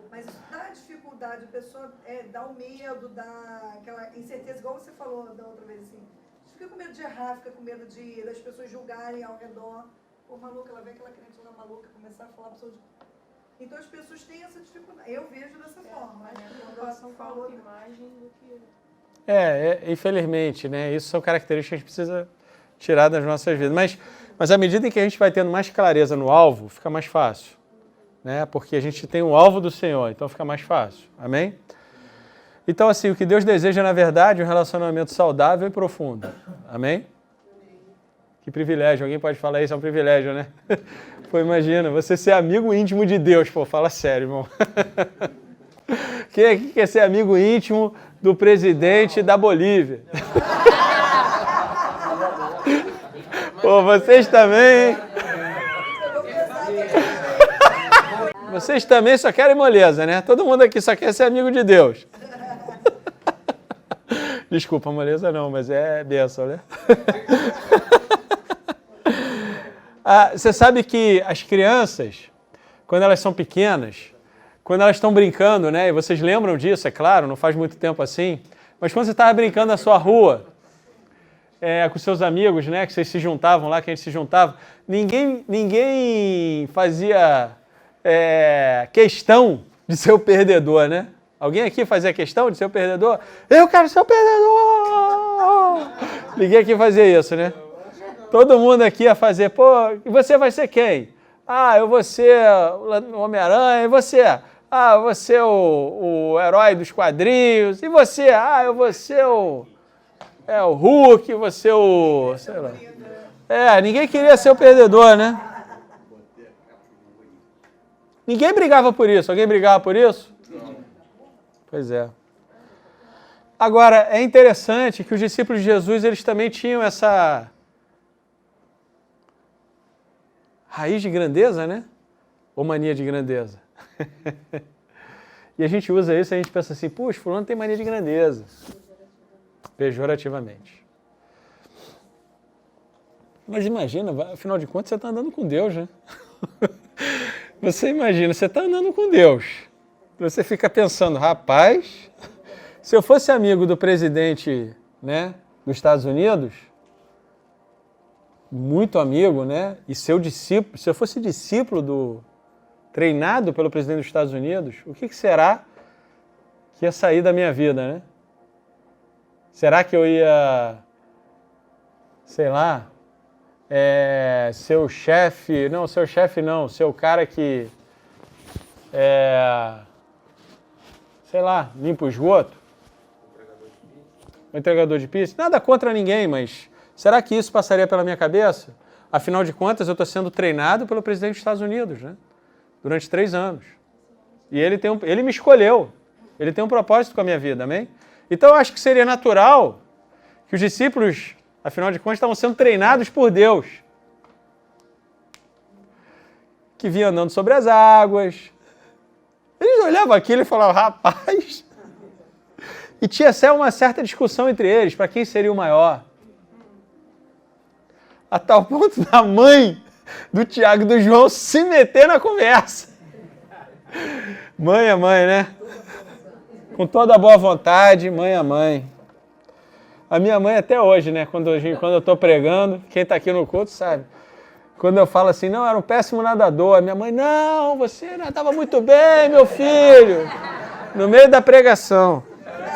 mas isso dá dificuldade, a pessoa dá o medo, dá aquela incerteza, igual você falou da outra vez, assim, a gente fica com medo de errar, fica com medo das pessoas julgarem ao redor, pô, maluca, ela vê aquela crente lá maluca, começar a falar pra pessoa de... Então as pessoas têm essa dificuldade, eu vejo dessa forma, né? Quando ela falou da imagem do que... Infelizmente, né? Isso são características que a gente precisa tirar das nossas vidas. Mas à medida em que a gente vai tendo mais clareza no alvo, fica mais fácil. Né? Porque a gente tem o alvo do Senhor, então fica mais fácil. Amém? Então, assim, o que Deus deseja, na verdade, é um relacionamento saudável e profundo. Amém? Que privilégio. Alguém pode falar isso? É um privilégio, né? Pô, imagina, você ser amigo íntimo de Deus. Pô, fala sério, irmão. Quem aqui quer ser amigo íntimo do presidente da Bolívia? Pô, vocês também, hein? Vocês também só querem moleza, né? Todo mundo aqui só quer ser amigo de Deus. Desculpa, moleza não, mas é bênção, né? Você sabe que as crianças, quando elas são pequenas, quando elas estão brincando, né? E vocês lembram disso, é claro, não faz muito tempo assim, mas quando você estava brincando na sua rua, com seus amigos, né? Que vocês se juntavam lá, que a gente se juntava, ninguém fazia questão de ser o perdedor, né? Alguém aqui fazia questão de ser o perdedor? Eu quero ser o perdedor! Ninguém aqui fazia isso, né? Todo mundo aqui ia fazer, pô, e você vai ser quem? Ah, eu vou ser o Homem-Aranha, e você? Ah, eu vou ser o herói dos quadrinhos, e você? Ah, eu vou ser o Hulk, você o... sei lá. Ninguém queria ser o perdedor, né? Ninguém brigava por isso. Alguém brigava por isso? Pois é. Agora, é interessante que os discípulos de Jesus, eles também tinham essa raiz de grandeza, né? Ou mania de grandeza. E a gente usa isso e a gente pensa assim, puxa, fulano tem mania de grandeza. Pejorativamente. Mas imagina, afinal de contas, você está andando com Deus, né? Você imagina, você está andando com Deus. Você fica pensando, rapaz, se eu fosse amigo do presidente, né, dos Estados Unidos, muito amigo, né, e seu discípulo, se eu fosse discípulo treinado pelo presidente dos Estados Unidos, o que será que ia sair da minha vida, né? Será que eu ia, sei lá, ser o chefe, não, ser o chefe não, ser o cara que, sei lá, limpa o esgoto? O entregador de pizza? Nada contra ninguém, mas será que isso passaria pela minha cabeça? Afinal de contas, eu estou sendo treinado pelo presidente dos Estados Unidos, né? Durante 3 anos. E ele me escolheu. Ele tem um propósito com a minha vida, amém? Então eu acho que seria natural que os discípulos, afinal de contas, estavam sendo treinados por Deus. Que vinha andando sobre as águas. Eles olhavam aquilo e falavam, rapaz... E tinha até uma certa discussão entre eles, para quem seria o maior. A tal ponto da mãe do Tiago e do João se meter na conversa. Mãe é mãe, né? Com toda a boa vontade, mãe é mãe. A minha mãe até hoje, né? Quando eu estou pregando, quem está aqui no culto sabe. Quando eu falo assim, não, era um péssimo nadador. A minha mãe, não, você nadava muito bem, meu filho. No meio da pregação.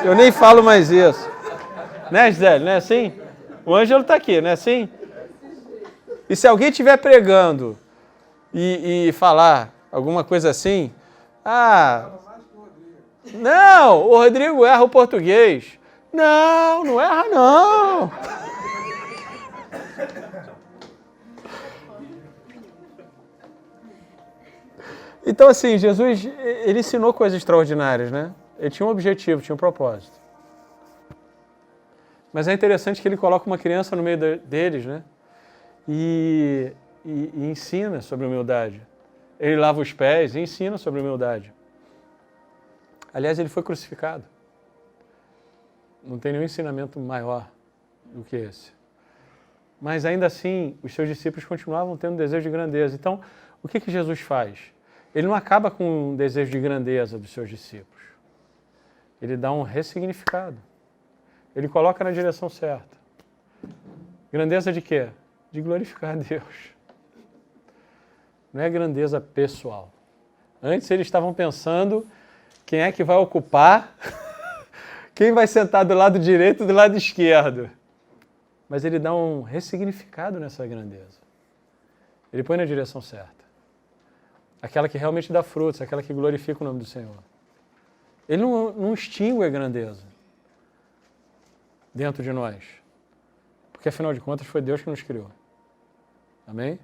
Eu nem falo mais isso. Né, Gisele? Não é assim? O Ângelo está aqui, não é assim? E se alguém estiver pregando e falar alguma coisa assim, não, o Rodrigo erra o português. Não, não erra não. Então assim, Jesus, ele ensinou coisas extraordinárias, né? Ele tinha um objetivo, tinha um propósito. Mas é interessante que ele coloca uma criança no meio deles, né? E ensina sobre humildade. Ele lava os pés e ensina sobre humildade. Aliás, ele foi crucificado. Não tem nenhum ensinamento maior do que esse. Mas ainda assim, os seus discípulos continuavam tendo desejo de grandeza. Então, o que Jesus faz? Ele não acaba com o desejo de grandeza dos seus discípulos. Ele dá um ressignificado. Ele coloca na direção certa. Grandeza de quê? De glorificar a Deus. Não é grandeza pessoal. Antes eles estavam pensando quem é que vai ocupar, quem vai sentar do lado direito e do lado esquerdo. Mas ele dá um ressignificado nessa grandeza. Ele põe na direção certa. Aquela que realmente dá frutos, aquela que glorifica o nome do Senhor. Ele não extingue a grandeza dentro de nós. Porque, afinal de contas, foi Deus que nos criou. Amém?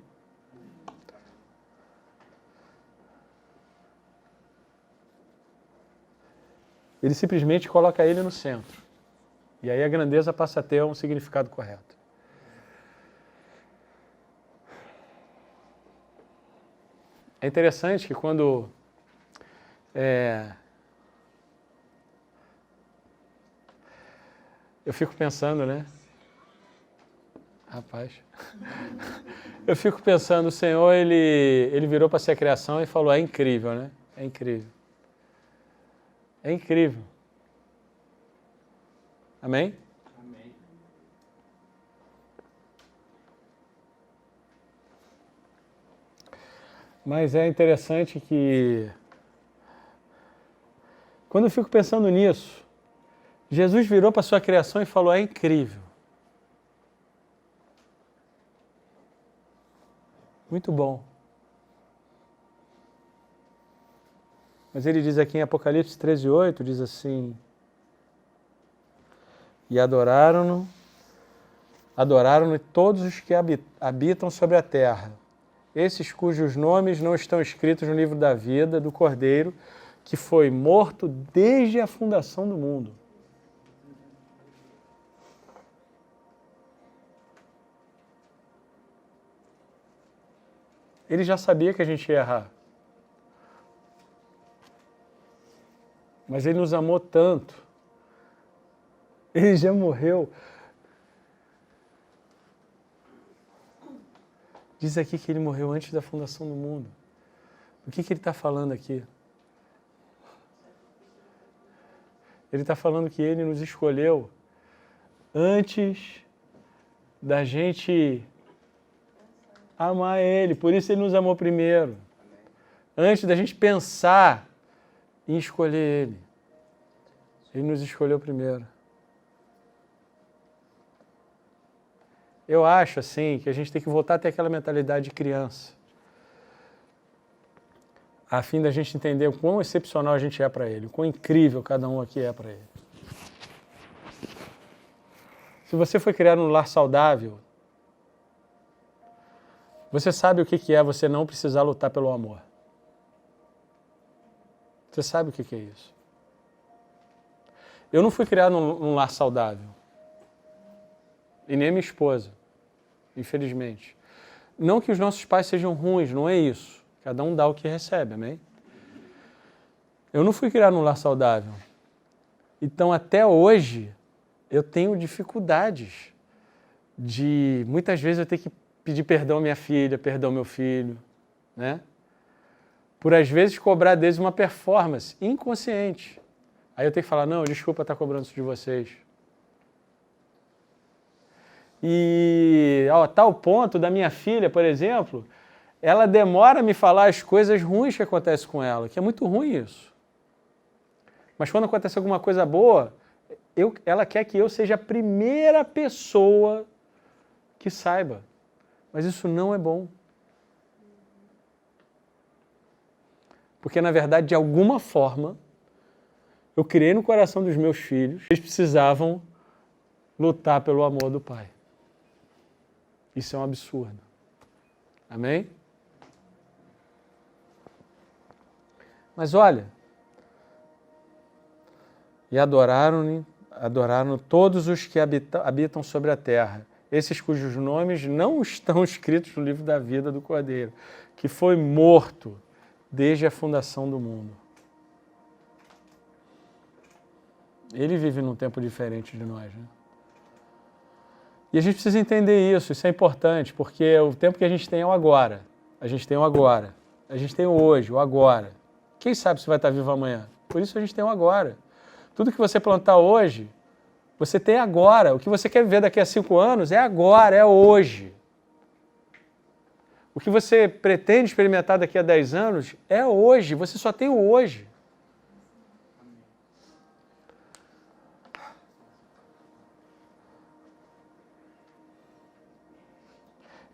Ele simplesmente coloca ele no centro. E aí a grandeza passa a ter um significado correto. É interessante que quando Eu fico pensando, né? Rapaz. Eu fico pensando, o Senhor, ele virou para ser a criação e falou, é incrível, né? É incrível. É incrível. Amém? Amém. Mas é interessante que, quando eu fico pensando nisso, Jesus virou para a sua criação e falou, é incrível. Muito bom. Mas ele diz aqui em Apocalipse 13:8, diz assim, e adoraram-no todos os que habitam sobre a terra, esses cujos nomes não estão escritos no livro da vida do Cordeiro, que foi morto desde a fundação do mundo. Ele já sabia que a gente ia errar. Mas ele nos amou tanto. Ele já morreu. Diz aqui que ele morreu antes da fundação do mundo. O que ele está falando aqui? Ele está falando que ele nos escolheu antes da gente amar ele. Por isso ele nos amou primeiro. Antes da gente pensar em escolher ele. Ele nos escolheu primeiro. Eu acho, assim, que a gente tem que voltar a ter aquela mentalidade de criança. A fim da gente entender o quão excepcional a gente é para ele, o quão incrível cada um aqui é para ele. Se você foi criado num lar saudável, você sabe o que é você não precisar lutar pelo amor. Você sabe o que é isso. Eu não fui criado num lar saudável. E nem minha esposa, infelizmente. Não que os nossos pais sejam ruins, não é isso. Cada um dá o que recebe, amém? Eu não fui criado num lar saudável. Então, até hoje, eu tenho dificuldades de, muitas vezes, eu tenho que pedir perdão à minha filha, perdão ao meu filho, né? Por, às vezes, cobrar deles uma performance inconsciente. Aí eu tenho que falar, não, desculpa estar cobrando isso de vocês. E a tal ponto da minha filha, por exemplo, ela demora a me falar as coisas ruins que acontecem com ela, que é muito ruim isso. Mas quando acontece alguma coisa boa, ela quer que eu seja a primeira pessoa que saiba. Mas isso não é bom. Porque, na verdade, de alguma forma, eu criei no coração dos meus filhos, eles precisavam lutar pelo amor do pai. Isso é um absurdo. Amém? Mas olha, e adoraram todos os que habitam sobre a terra, esses cujos nomes não estão escritos no livro da vida do Cordeiro, que foi morto desde a fundação do mundo. Ele vive num tempo diferente de nós, né? E a gente precisa entender isso é importante, porque o tempo que a gente tem é o agora. A gente tem o agora. A gente tem o hoje, o agora. Quem sabe se vai estar vivo amanhã? Por isso a gente tem o agora. Tudo que você plantar hoje, você tem agora. O que você quer viver daqui a 5 anos é agora, é hoje. O que você pretende experimentar daqui a 10 anos é hoje. Você só tem o hoje.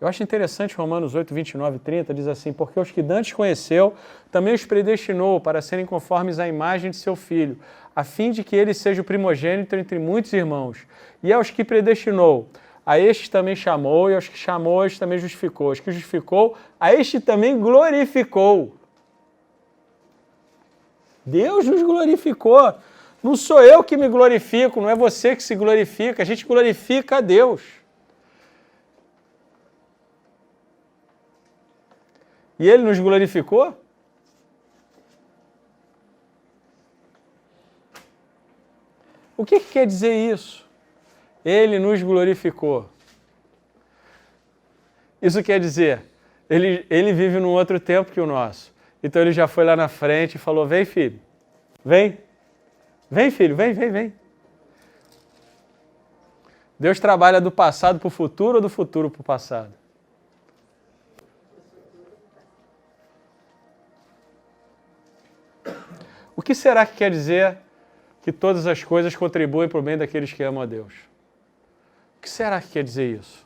Eu acho interessante Romanos 8, 29 e 30, diz assim, porque os que dantes conheceu, também os predestinou para serem conformes à imagem de seu Filho, a fim de que ele seja o primogênito entre muitos irmãos. E aos que predestinou, a estes também chamou, e aos que chamou, a estes também justificou. Aos que justificou, a este também glorificou. Deus nos glorificou. Não sou eu que me glorifico, não é você que se glorifica, a gente glorifica a Deus. E ele nos glorificou? O que quer dizer isso? Ele nos glorificou. Isso quer dizer, ele vive num outro tempo que o nosso. Então ele já foi lá na frente e falou, vem filho, vem. Vem filho, vem. Deus trabalha do passado para o futuro ou do futuro para o passado? O que será que quer dizer que todas as coisas contribuem para o bem daqueles que amam a Deus? O que será que quer dizer isso?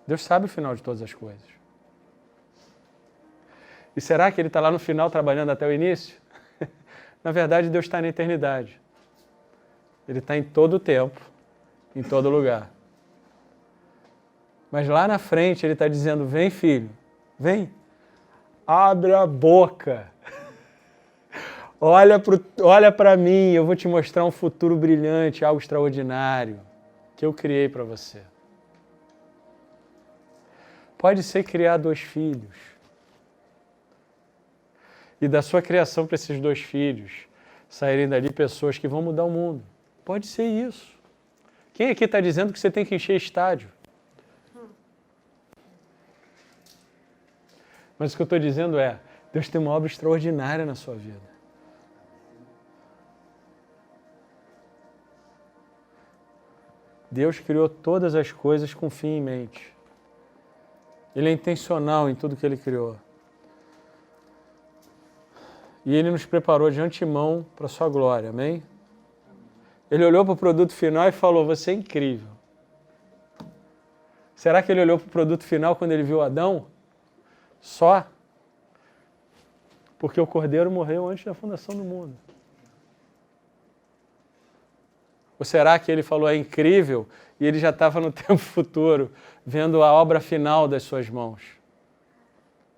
Deus sabe o final de todas as coisas. E será que Ele está lá no final trabalhando até o início? Na verdade, Deus está na eternidade. Ele está em todo o tempo, em todo lugar. Mas lá na frente Ele está dizendo, vem filho, vem. Abre a boca. Olha para mim, eu vou te mostrar um futuro brilhante, algo extraordinário que eu criei para você. Pode ser criar 2 filhos. E da sua criação para esses 2 filhos saírem dali pessoas que vão mudar o mundo. Pode ser isso. Quem aqui está dizendo que você tem que encher estádio? Mas o que eu estou dizendo é, Deus tem uma obra extraordinária na sua vida. Deus criou todas as coisas com fim em mente. Ele é intencional em tudo que Ele criou. E Ele nos preparou de antemão para a sua glória, amém? Ele olhou para o produto final e falou, você é incrível. Será que Ele olhou para o produto final quando Ele viu Adão? Só? Porque o Cordeiro morreu antes da fundação do mundo. Ou será que Ele falou, é incrível, e Ele já estava no tempo futuro, vendo a obra final das suas mãos,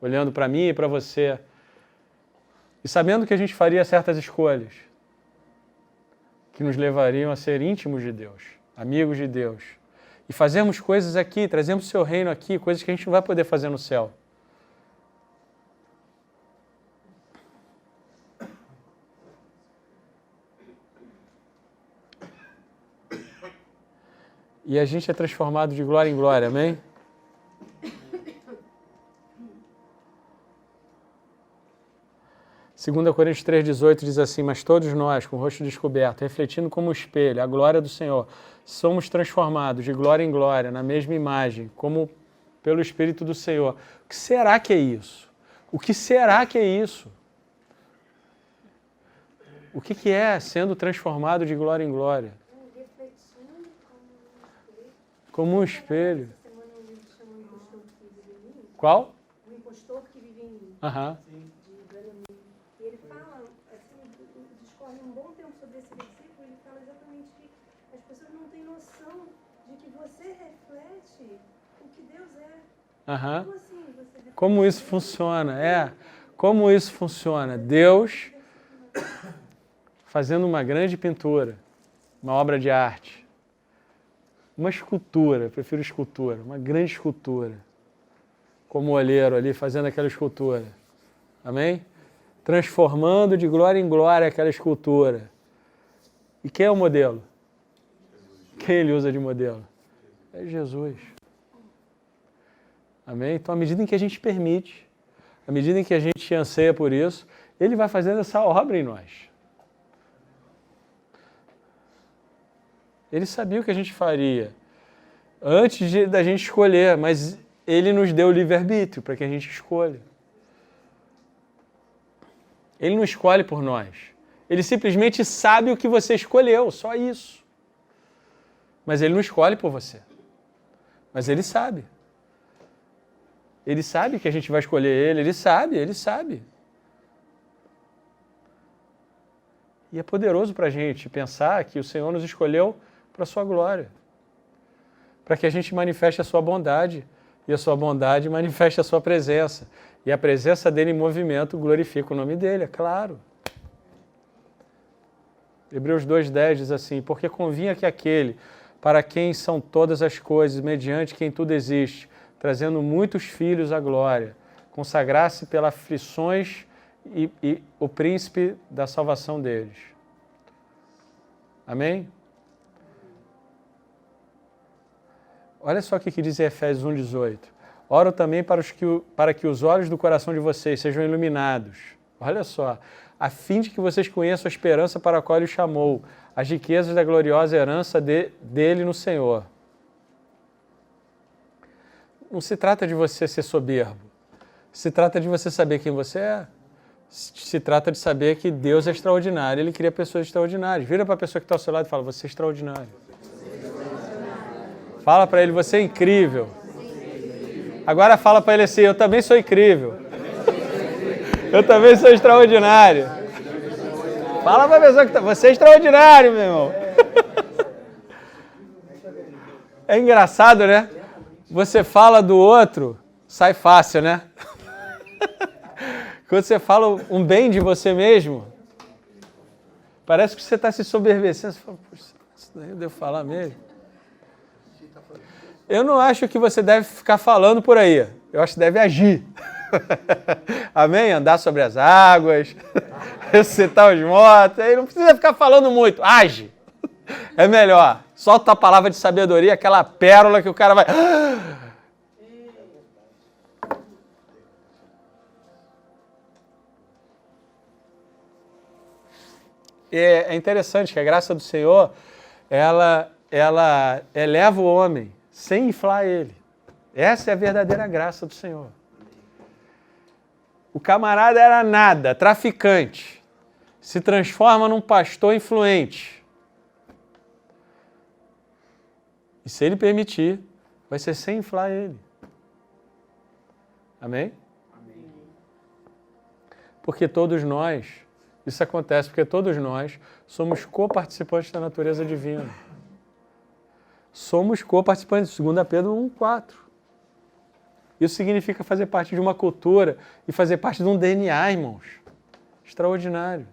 olhando para mim e para você, e sabendo que a gente faria certas escolhas, que nos levariam a ser íntimos de Deus, amigos de Deus, e fazermos coisas aqui, trazemos o seu reino aqui, coisas que a gente não vai poder fazer no céu. E a gente é transformado de glória em glória, amém? Segunda Coríntios 3,18 diz assim, mas todos nós, com o rosto descoberto, refletindo como espelho a glória do Senhor, somos transformados de glória em glória, na mesma imagem, como pelo Espírito do Senhor. O que será que é isso? O que será que é isso? O que é sendo transformado de glória em glória? Como um espelho. Qual? O impostor que vive em mim. Aham. E ele fala, assim, discorre um bom tempo sobre esse versículo, ele fala exatamente que as pessoas não têm noção de que você reflete o que Deus é. Aham. Como assim você reflete? Como isso funciona? Como isso funciona? Deus fazendo uma grande pintura, uma obra de arte. Uma escultura, prefiro escultura, uma grande escultura. Como o olheiro ali fazendo aquela escultura. Amém? Transformando de glória em glória aquela escultura. E quem é o modelo? Quem ele usa de modelo? É Jesus. Amém? Então, à medida em que a gente permite, à medida em que a gente anseia por isso, Ele vai fazendo essa obra em nós. Ele sabia o que a gente faria antes da gente escolher, mas Ele nos deu o livre-arbítrio para que a gente escolha. Ele não escolhe por nós. Ele simplesmente sabe o que você escolheu, só isso. Mas Ele não escolhe por você. Mas Ele sabe. Ele sabe que a gente vai escolher Ele sabe. E é poderoso para a gente pensar que o Senhor nos escolheu para a sua glória. Para que a gente manifeste a sua bondade. E a sua bondade manifeste a sua presença. E a presença dele em movimento glorifica o nome dele, é claro. Hebreus 2,10 diz assim, porque convinha que aquele, para quem são todas as coisas, mediante quem tudo existe, trazendo muitos filhos à glória, consagrar-se pelas aflições e o príncipe da salvação deles. Amém? Olha só o que diz em Efésios 1,18. Oro também para que os olhos do coração de vocês sejam iluminados. Olha só. A fim de que vocês conheçam a esperança para a qual Ele chamou, as riquezas da gloriosa herança dele no Senhor. Não se trata de você ser soberbo. Se trata de você saber quem você é. Se trata de saber que Deus é extraordinário. Ele cria pessoas extraordinárias. Vira para a pessoa que está ao seu lado e fala, você é extraordinário. Fala para ele, você é incrível. Agora fala para ele assim, eu também sou incrível. Eu também sou extraordinário. Fala para a pessoa que está... Você é extraordinário, meu irmão. É engraçado, né? Você fala do outro, sai fácil, né? Quando você fala um bem de você mesmo, parece que você está se soberbecendo. Você fala, puxa, isso daí eu devo falar mesmo? Eu não acho que você deve ficar falando por aí. Eu acho que deve agir. Amém? Andar sobre as águas, ressuscitar os mortos. Aí não precisa ficar falando muito. Age. É melhor. Solta a palavra de sabedoria, aquela pérola que o cara vai... É interessante que a graça do Senhor, ela eleva o homem sem inflar ele. Essa é a verdadeira graça do Senhor. O camarada era nada, traficante. Se transforma num pastor influente. E se ele permitir, vai ser sem inflar ele. Amém? Amém. Porque todos nós, isso acontece porque todos nós somos coparticipantes da natureza divina. Somos coparticipantes, 2 Pedro 1,4. Isso significa fazer parte de uma cultura e fazer parte de um DNA, irmãos. Extraordinário.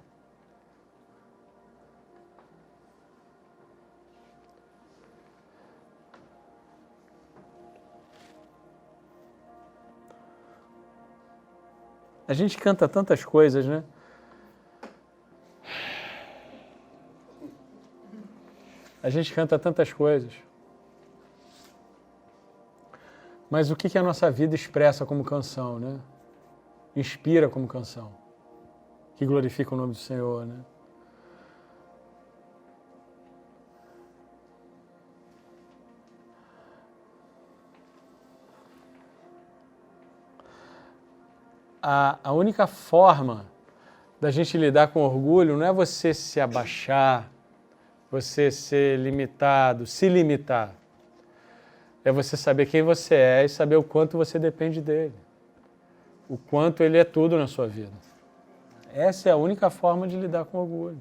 A gente canta tantas coisas, né? A gente canta tantas coisas. Mas o que a nossa vida expressa como canção, né? Inspira como canção. Que glorifica o nome do Senhor, né? A única forma da gente lidar com orgulho não é você se abaixar, você ser limitado, se limitar. É você saber quem você é e saber o quanto você depende dele. O quanto ele é tudo na sua vida. Essa é a única forma de lidar com orgulho.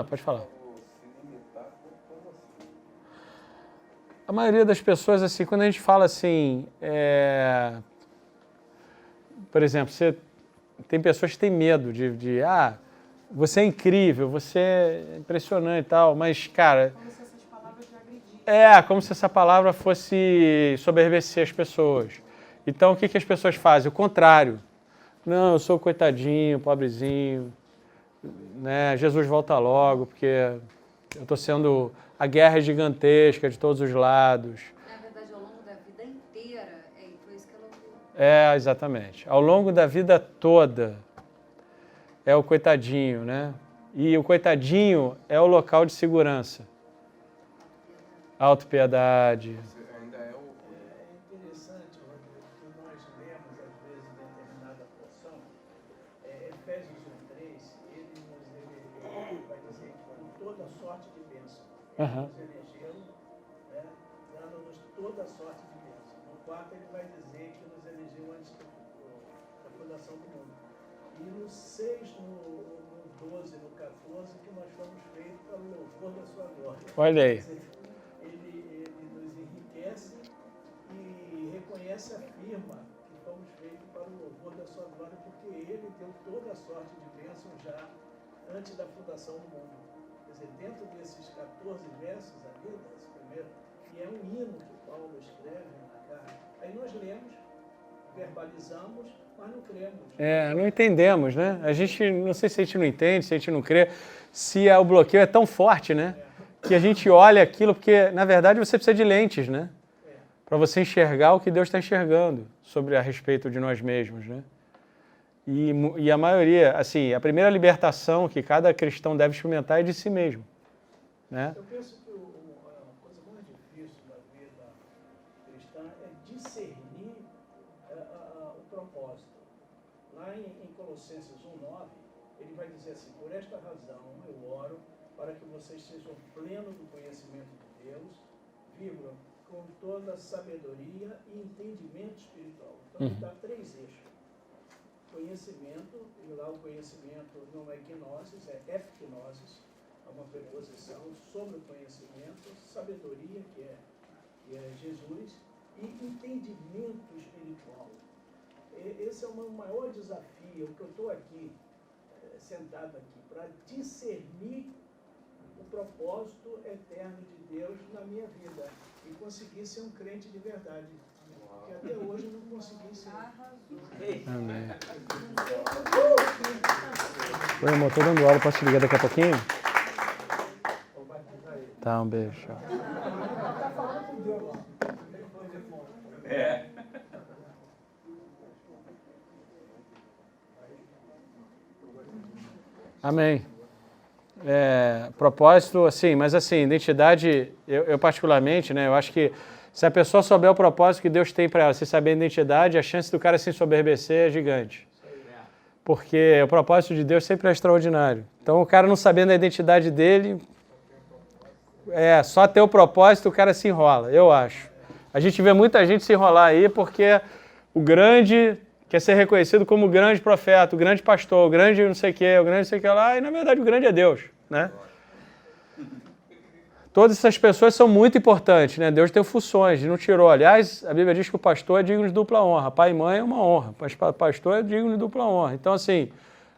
Pode falar. A maioria das pessoas, assim, quando a gente fala assim, por exemplo, tem pessoas que têm medo de você é incrível, você é impressionante e tal, mas, cara... Como se essas palavras te agredissem. Como se essa palavra fosse soberbecer as pessoas. Então, o que as pessoas fazem? O contrário. Não, eu sou coitadinho, pobrezinho, né? Jesus volta logo, porque eu estou sendo... A guerra é gigantesca de todos os lados. Na verdade, ao longo da vida inteira, foi isso que ela... Exatamente. Ao longo da vida toda, é o coitadinho, né? E o coitadinho é o local de segurança. Autopiedade. É interessante, Rodrigo, que nós lemos, às vezes, determinada porção. Efésios 1,3, ele vai dizer que com toda sorte de bênção. Nos elegeram, né, dando-nos toda sorte de bênção. No 4, ele vai dizer que nos elegeu antes da fundação do mundo. E no 6, no 12, no 14, que nós fomos feitos para o louvor da sua glória. Olha aí. Ele nos enriquece e reconhece, afirma que fomos feitos para o louvor da sua glória, porque ele deu toda a sorte de bênção já antes da fundação do mundo. Quer dizer, dentro desses 14 versos ali, desse primeiro, que é um hino que Paulo escreve na carta, aí nós lemos, verbalizamos, mas não cremos. Não entendemos, né? A gente, não sei se a gente não entende, se a gente não crê, se o bloqueio é tão forte, né? Que a gente olha aquilo, porque, na verdade, você precisa de lentes, né? Para você enxergar o que Deus está enxergando a respeito de nós mesmos, né? E a maioria, assim, a primeira libertação que cada cristão deve experimentar é de si mesmo, né? Eu penso que a coisa mais difícil da vida cristã é discernir o propósito. Lá em Colossenses 1:9, ele vai dizer assim: por esta razão eu oro para que vocês sejam plenos do conhecimento de Deus, vírgula, com toda sabedoria e entendimento espiritual. Então, ele dá 3 eixos. Conhecimento, e lá o conhecimento não é gnosis, é epignosis, é uma preposição sobre o conhecimento, sabedoria, que é Jesus, e entendimento espiritual. Esse é o meu maior desafio, que eu estou aqui, sentado aqui, para discernir o propósito eterno de Deus na minha vida e conseguir ser um crente de verdade. Que até hoje eu não consegui ser. Amém. Oi, amor, tô dando aula, posso te ligar daqui a pouquinho? Tá, um beijo. Tchau. Amém. Propósito, assim, mas assim, identidade, eu particularmente, né, eu acho que se a pessoa souber o propósito que Deus tem para ela, se saber a identidade, a chance do cara se ensoberbecer é gigante. Porque o propósito de Deus sempre é extraordinário. Então, o cara não sabendo a identidade dele, só ter o propósito, o cara se enrola, eu acho. A gente vê muita gente se enrolar aí porque o grande quer ser reconhecido como o grande profeta, o grande pastor, o grande não sei o que, o grande não sei o que lá, e na verdade o grande é Deus, né? Todas essas pessoas são muito importantes, né? Deus tem funções, não tirou. Aliás, a Bíblia diz que o pastor é digno de dupla honra. Pai e mãe é uma honra, mas pastor é digno de dupla honra. Então, assim,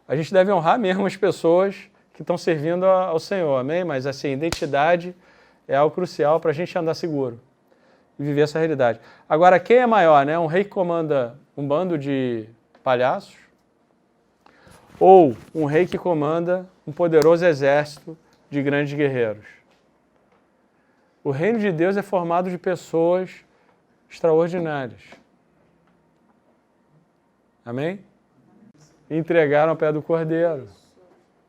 a gente deve honrar mesmo as pessoas que estão servindo ao Senhor, amém? Mas, assim, identidade é algo crucial para a gente andar seguro e viver essa realidade. Agora, quem é maior, né? Um rei que comanda um bando de palhaços ou um rei que comanda um poderoso exército de grandes guerreiros? O reino de Deus é formado de pessoas extraordinárias. Amém? E entregaram ao pé do Cordeiro.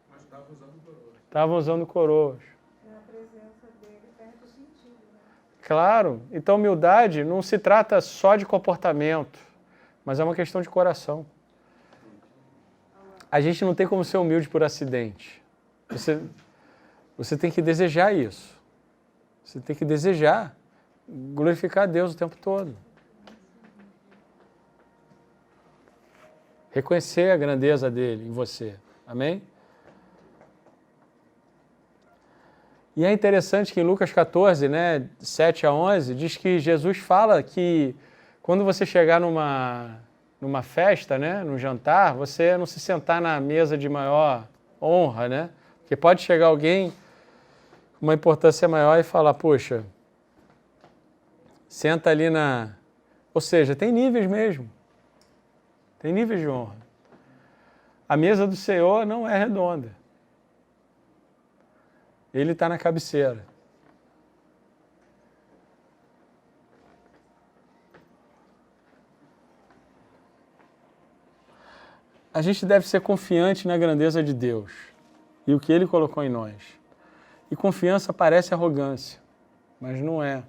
Mas estavam usando coroas. Estavam usando coroas. A presença dele perde o sentido, né? Claro. Então, humildade não se trata só de comportamento, mas é uma questão de coração. A gente não tem como ser humilde por acidente. Você tem que desejar isso. Você tem que desejar glorificar a Deus o tempo todo. Reconhecer a grandeza dele em você. Amém? E é interessante que em Lucas 14, né, 7 a 11, diz que Jesus fala que quando você chegar numa festa, né, num jantar, você não se sentar na mesa de maior honra, né? Porque pode chegar alguém com uma importância maior e falar, poxa, senta ali na... Ou seja, tem níveis mesmo. Tem níveis de honra. A mesa do Senhor não é redonda. Ele está na cabeceira. A gente deve ser confiante na grandeza de Deus e o que Ele colocou em nós. E confiança parece arrogância, mas não é.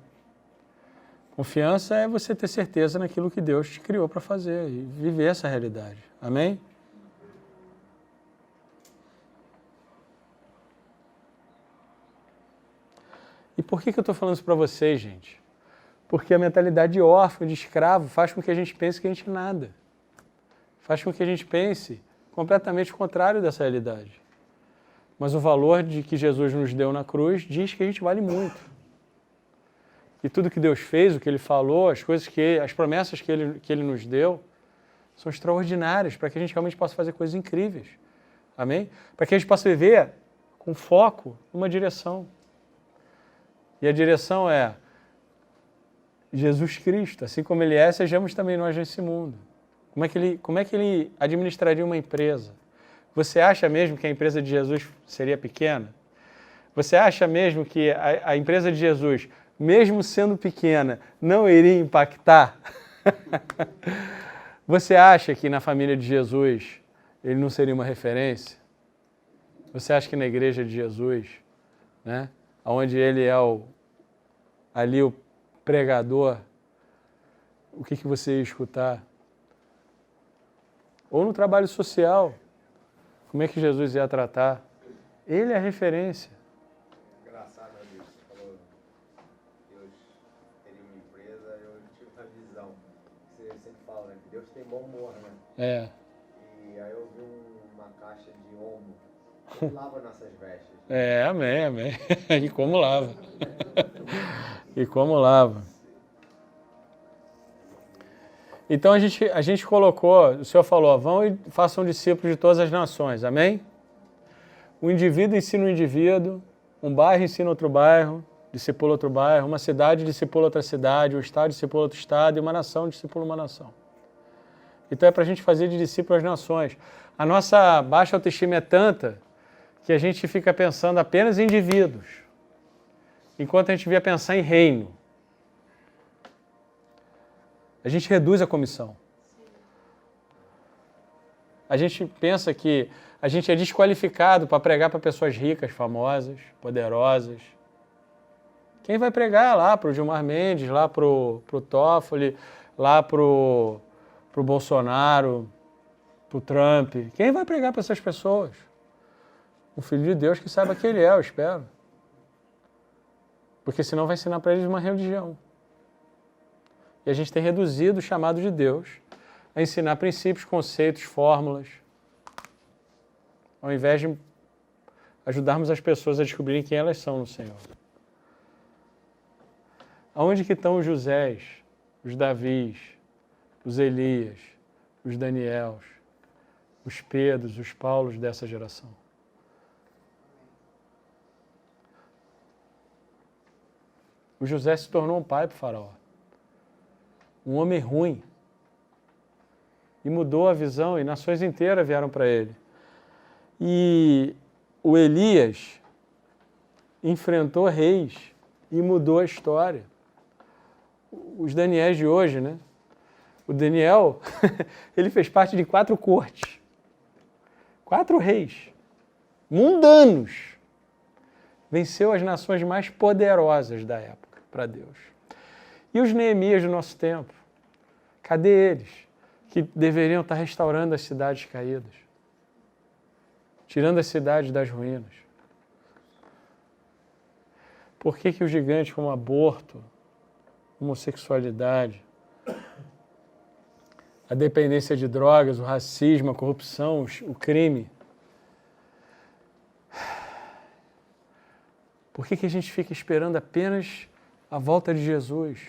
Confiança é você ter certeza naquilo que Deus te criou para fazer e viver essa realidade. Amém? E por que eu estou falando isso para vocês, gente? Porque a mentalidade de órfão, de escravo, faz com que a gente pense que a gente é nada. Faz com que a gente pense completamente o contrário dessa realidade. Mas o valor de que Jesus nos deu na cruz diz que a gente vale muito. E tudo que Deus fez, o que Ele falou, as promessas que Ele nos deu, são extraordinárias para que a gente realmente possa fazer coisas incríveis. Amém? Para que a gente possa viver com foco numa direção. E a direção é Jesus Cristo, assim como Ele é, sejamos também nós nesse mundo. Como é que ele administraria uma empresa? Você acha mesmo que a empresa de Jesus seria pequena? Você acha mesmo que a empresa de Jesus, mesmo sendo pequena, não iria impactar? Você acha que na família de Jesus ele não seria uma referência? Você acha que na igreja de Jesus, né, onde ele é ali o pregador, o que você ia escutar? Ou no trabalho social, como é que Jesus ia tratar? Ele é a referência. Engraçado, amigo, você falou que Deus teria uma empresa, eu tive uma visão. Você sempre fala, né? Que Deus tem bom humor, né? É. E aí eu vi uma caixa de omo que lava nossas vestes. É, amém, amém. E como lava. E como lava. Então a gente colocou, o Senhor falou, vão e façam discípulos de todas as nações, amém? O indivíduo ensina um indivíduo, um bairro ensina outro bairro, discipula outro bairro, uma cidade discipula outra cidade, um estado discipula outro estado e uma nação discipula uma nação. Então é para a gente fazer de discípulo as nações. A nossa baixa autoestima é tanta que a gente fica pensando apenas em indivíduos, enquanto a gente devia pensar em reino. A gente reduz a comissão. A gente pensa que a gente é desqualificado para pregar para pessoas ricas, famosas, poderosas. Quem vai pregar lá para o Gilmar Mendes, lá para o Toffoli, lá para o Bolsonaro, para o Trump? Quem vai pregar para essas pessoas? Um filho de Deus que saiba quem ele é, eu espero. Porque senão vai ensinar para eles uma religião. E a gente tem reduzido o chamado de Deus a ensinar princípios, conceitos, fórmulas, ao invés de ajudarmos as pessoas a descobrirem quem elas são no Senhor. Aonde que estão os Josés, os Davis, os Elias, os Daniels, os Pedros, os Paulos dessa geração? O José se tornou um pai para o faraó. Um homem ruim. E mudou a visão, e nações inteiras vieram para ele. E o Elias enfrentou reis e mudou a história. Os Daniéis de hoje, né? O Daniel, ele fez parte de 4 cortes. 4 reis. Mundanos. Venceu as nações mais poderosas da época para Deus. E os Neemias do nosso tempo? Cadê eles? Que deveriam estar restaurando as cidades caídas. Tirando as cidades das ruínas. Por que os gigantes como aborto, homossexualidade, a dependência de drogas, o racismo, a corrupção, o crime? Por que a gente fica esperando apenas a volta de Jesus?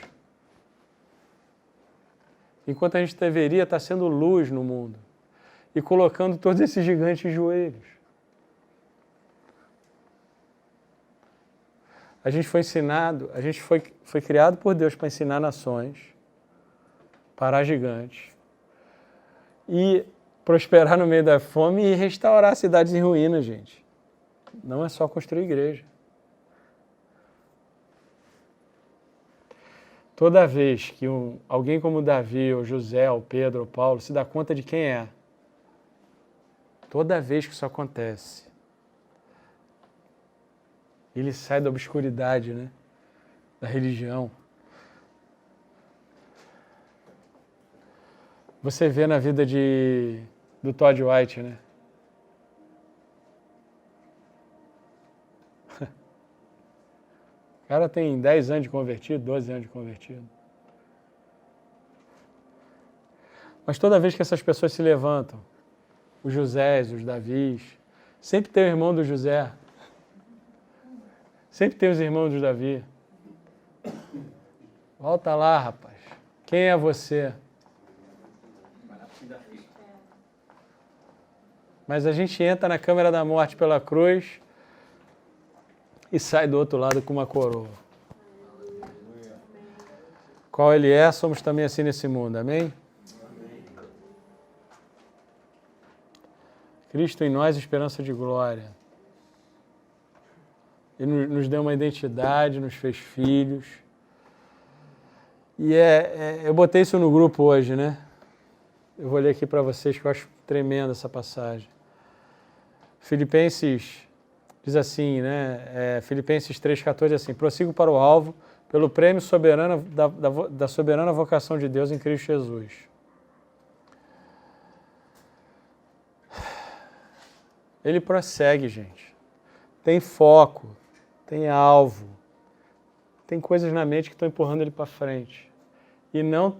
Enquanto a gente deveria estar sendo luz no mundo e colocando todos esses gigantes em joelhos. A gente foi ensinado, a gente foi criado por Deus para ensinar nações, parar gigantes e prosperar no meio da fome e restaurar cidades em ruínas, gente. Não é só construir igreja. Toda vez que alguém como Davi, ou José, ou Pedro, ou Paulo se dá conta de quem é, toda vez que isso acontece, ele sai da obscuridade, né? Da religião. Você vê na vida do Todd White, né? O cara tem 10 anos de convertido, 12 anos de convertido. Mas toda vez que essas pessoas se levantam, os Josés, os Davis, sempre tem o irmão do José, sempre tem os irmãos do Davi. Volta lá, rapaz. Quem é você? Mas a gente entra na câmara da morte pela cruz, e sai do outro lado com uma coroa. Qual Ele é, somos também assim nesse mundo. Amém? Cristo em nós, esperança de glória. Ele nos deu uma identidade, nos fez filhos. E eu botei isso no grupo hoje, né? Eu vou ler aqui para vocês que eu acho tremenda essa passagem. Filipenses diz assim, né? Filipenses 3,14 assim: prossigo para o alvo, pelo prêmio soberano da soberana vocação de Deus em Cristo Jesus. Ele prossegue, gente. Tem foco, tem alvo, tem coisas na mente que estão empurrando ele para frente e não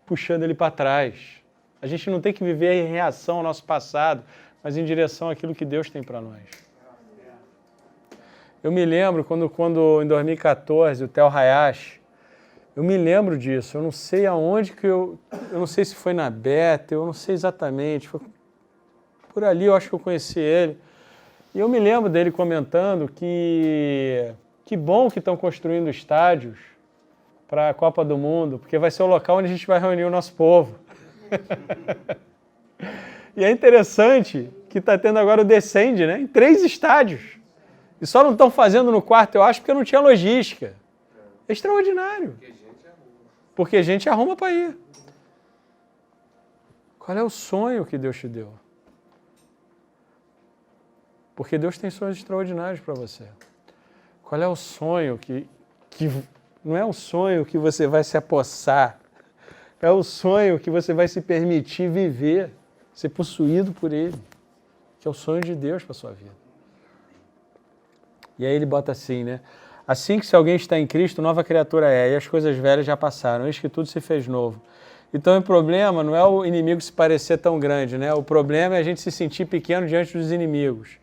puxando ele para trás. A gente não tem que viver em reação ao nosso passado, mas em direção àquilo que Deus tem para nós. Eu me lembro quando em 2014, o Theo Hayashi, eu me lembro disso, eu não sei aonde que eu não sei se foi na Bethel, eu não sei exatamente, foi por ali eu acho que eu conheci ele. E eu me lembro dele comentando que bom que estão construindo estádios para a Copa do Mundo, porque vai ser o local onde a gente vai reunir o nosso povo. E é interessante que está tendo agora o Descende, né? Em 3 estádios. E só não estão fazendo no quarto, eu acho, porque não tinha logística. É extraordinário. Porque a gente arruma para ir. Qual é o sonho que Deus te deu? Porque Deus tem sonhos extraordinários para você. Qual é o sonho que não é um sonho que você vai se apossar, é o sonho que você vai se permitir viver, ser possuído por Ele, que é o sonho de Deus para a sua vida. E aí ele bota assim, né? Assim que se alguém está em Cristo, nova criatura é, e as coisas velhas já passaram, eis que tudo se fez novo. Então o problema não é o inimigo se parecer tão grande, né? O problema é a gente se sentir pequeno diante dos inimigos.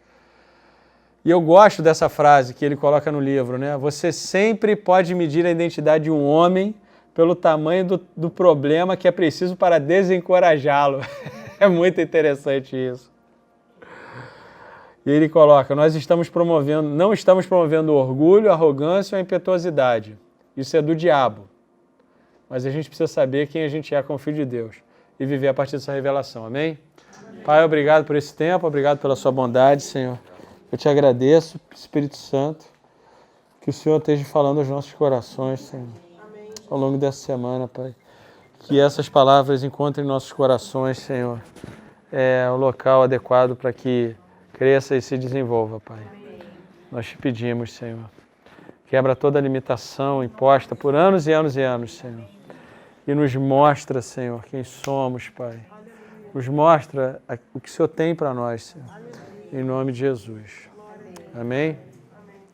E eu gosto dessa frase que ele coloca no livro, né? Você sempre pode medir a identidade de um homem pelo tamanho do problema que é preciso para desencorajá-lo. É muito interessante isso. E ele coloca, não estamos promovendo o orgulho, a arrogância ou a impetuosidade. Isso é do diabo. Mas a gente precisa saber quem a gente é como filho de Deus e viver a partir dessa revelação. Amém? Amém. Pai, obrigado por esse tempo, obrigado pela sua bondade, Senhor. Eu te agradeço, Espírito Santo, que o Senhor esteja falando aos nossos corações, Senhor, ao longo dessa semana, Pai. Que essas palavras encontrem em nossos corações, Senhor, o local adequado para que cresça e se desenvolva, Pai. Nós te pedimos, Senhor, quebra toda a limitação imposta por anos e anos e anos, Senhor, e nos mostra, Senhor, quem somos, Pai. Nos mostra o que o Senhor tem para nós, Senhor. Em nome de Jesus. Amém?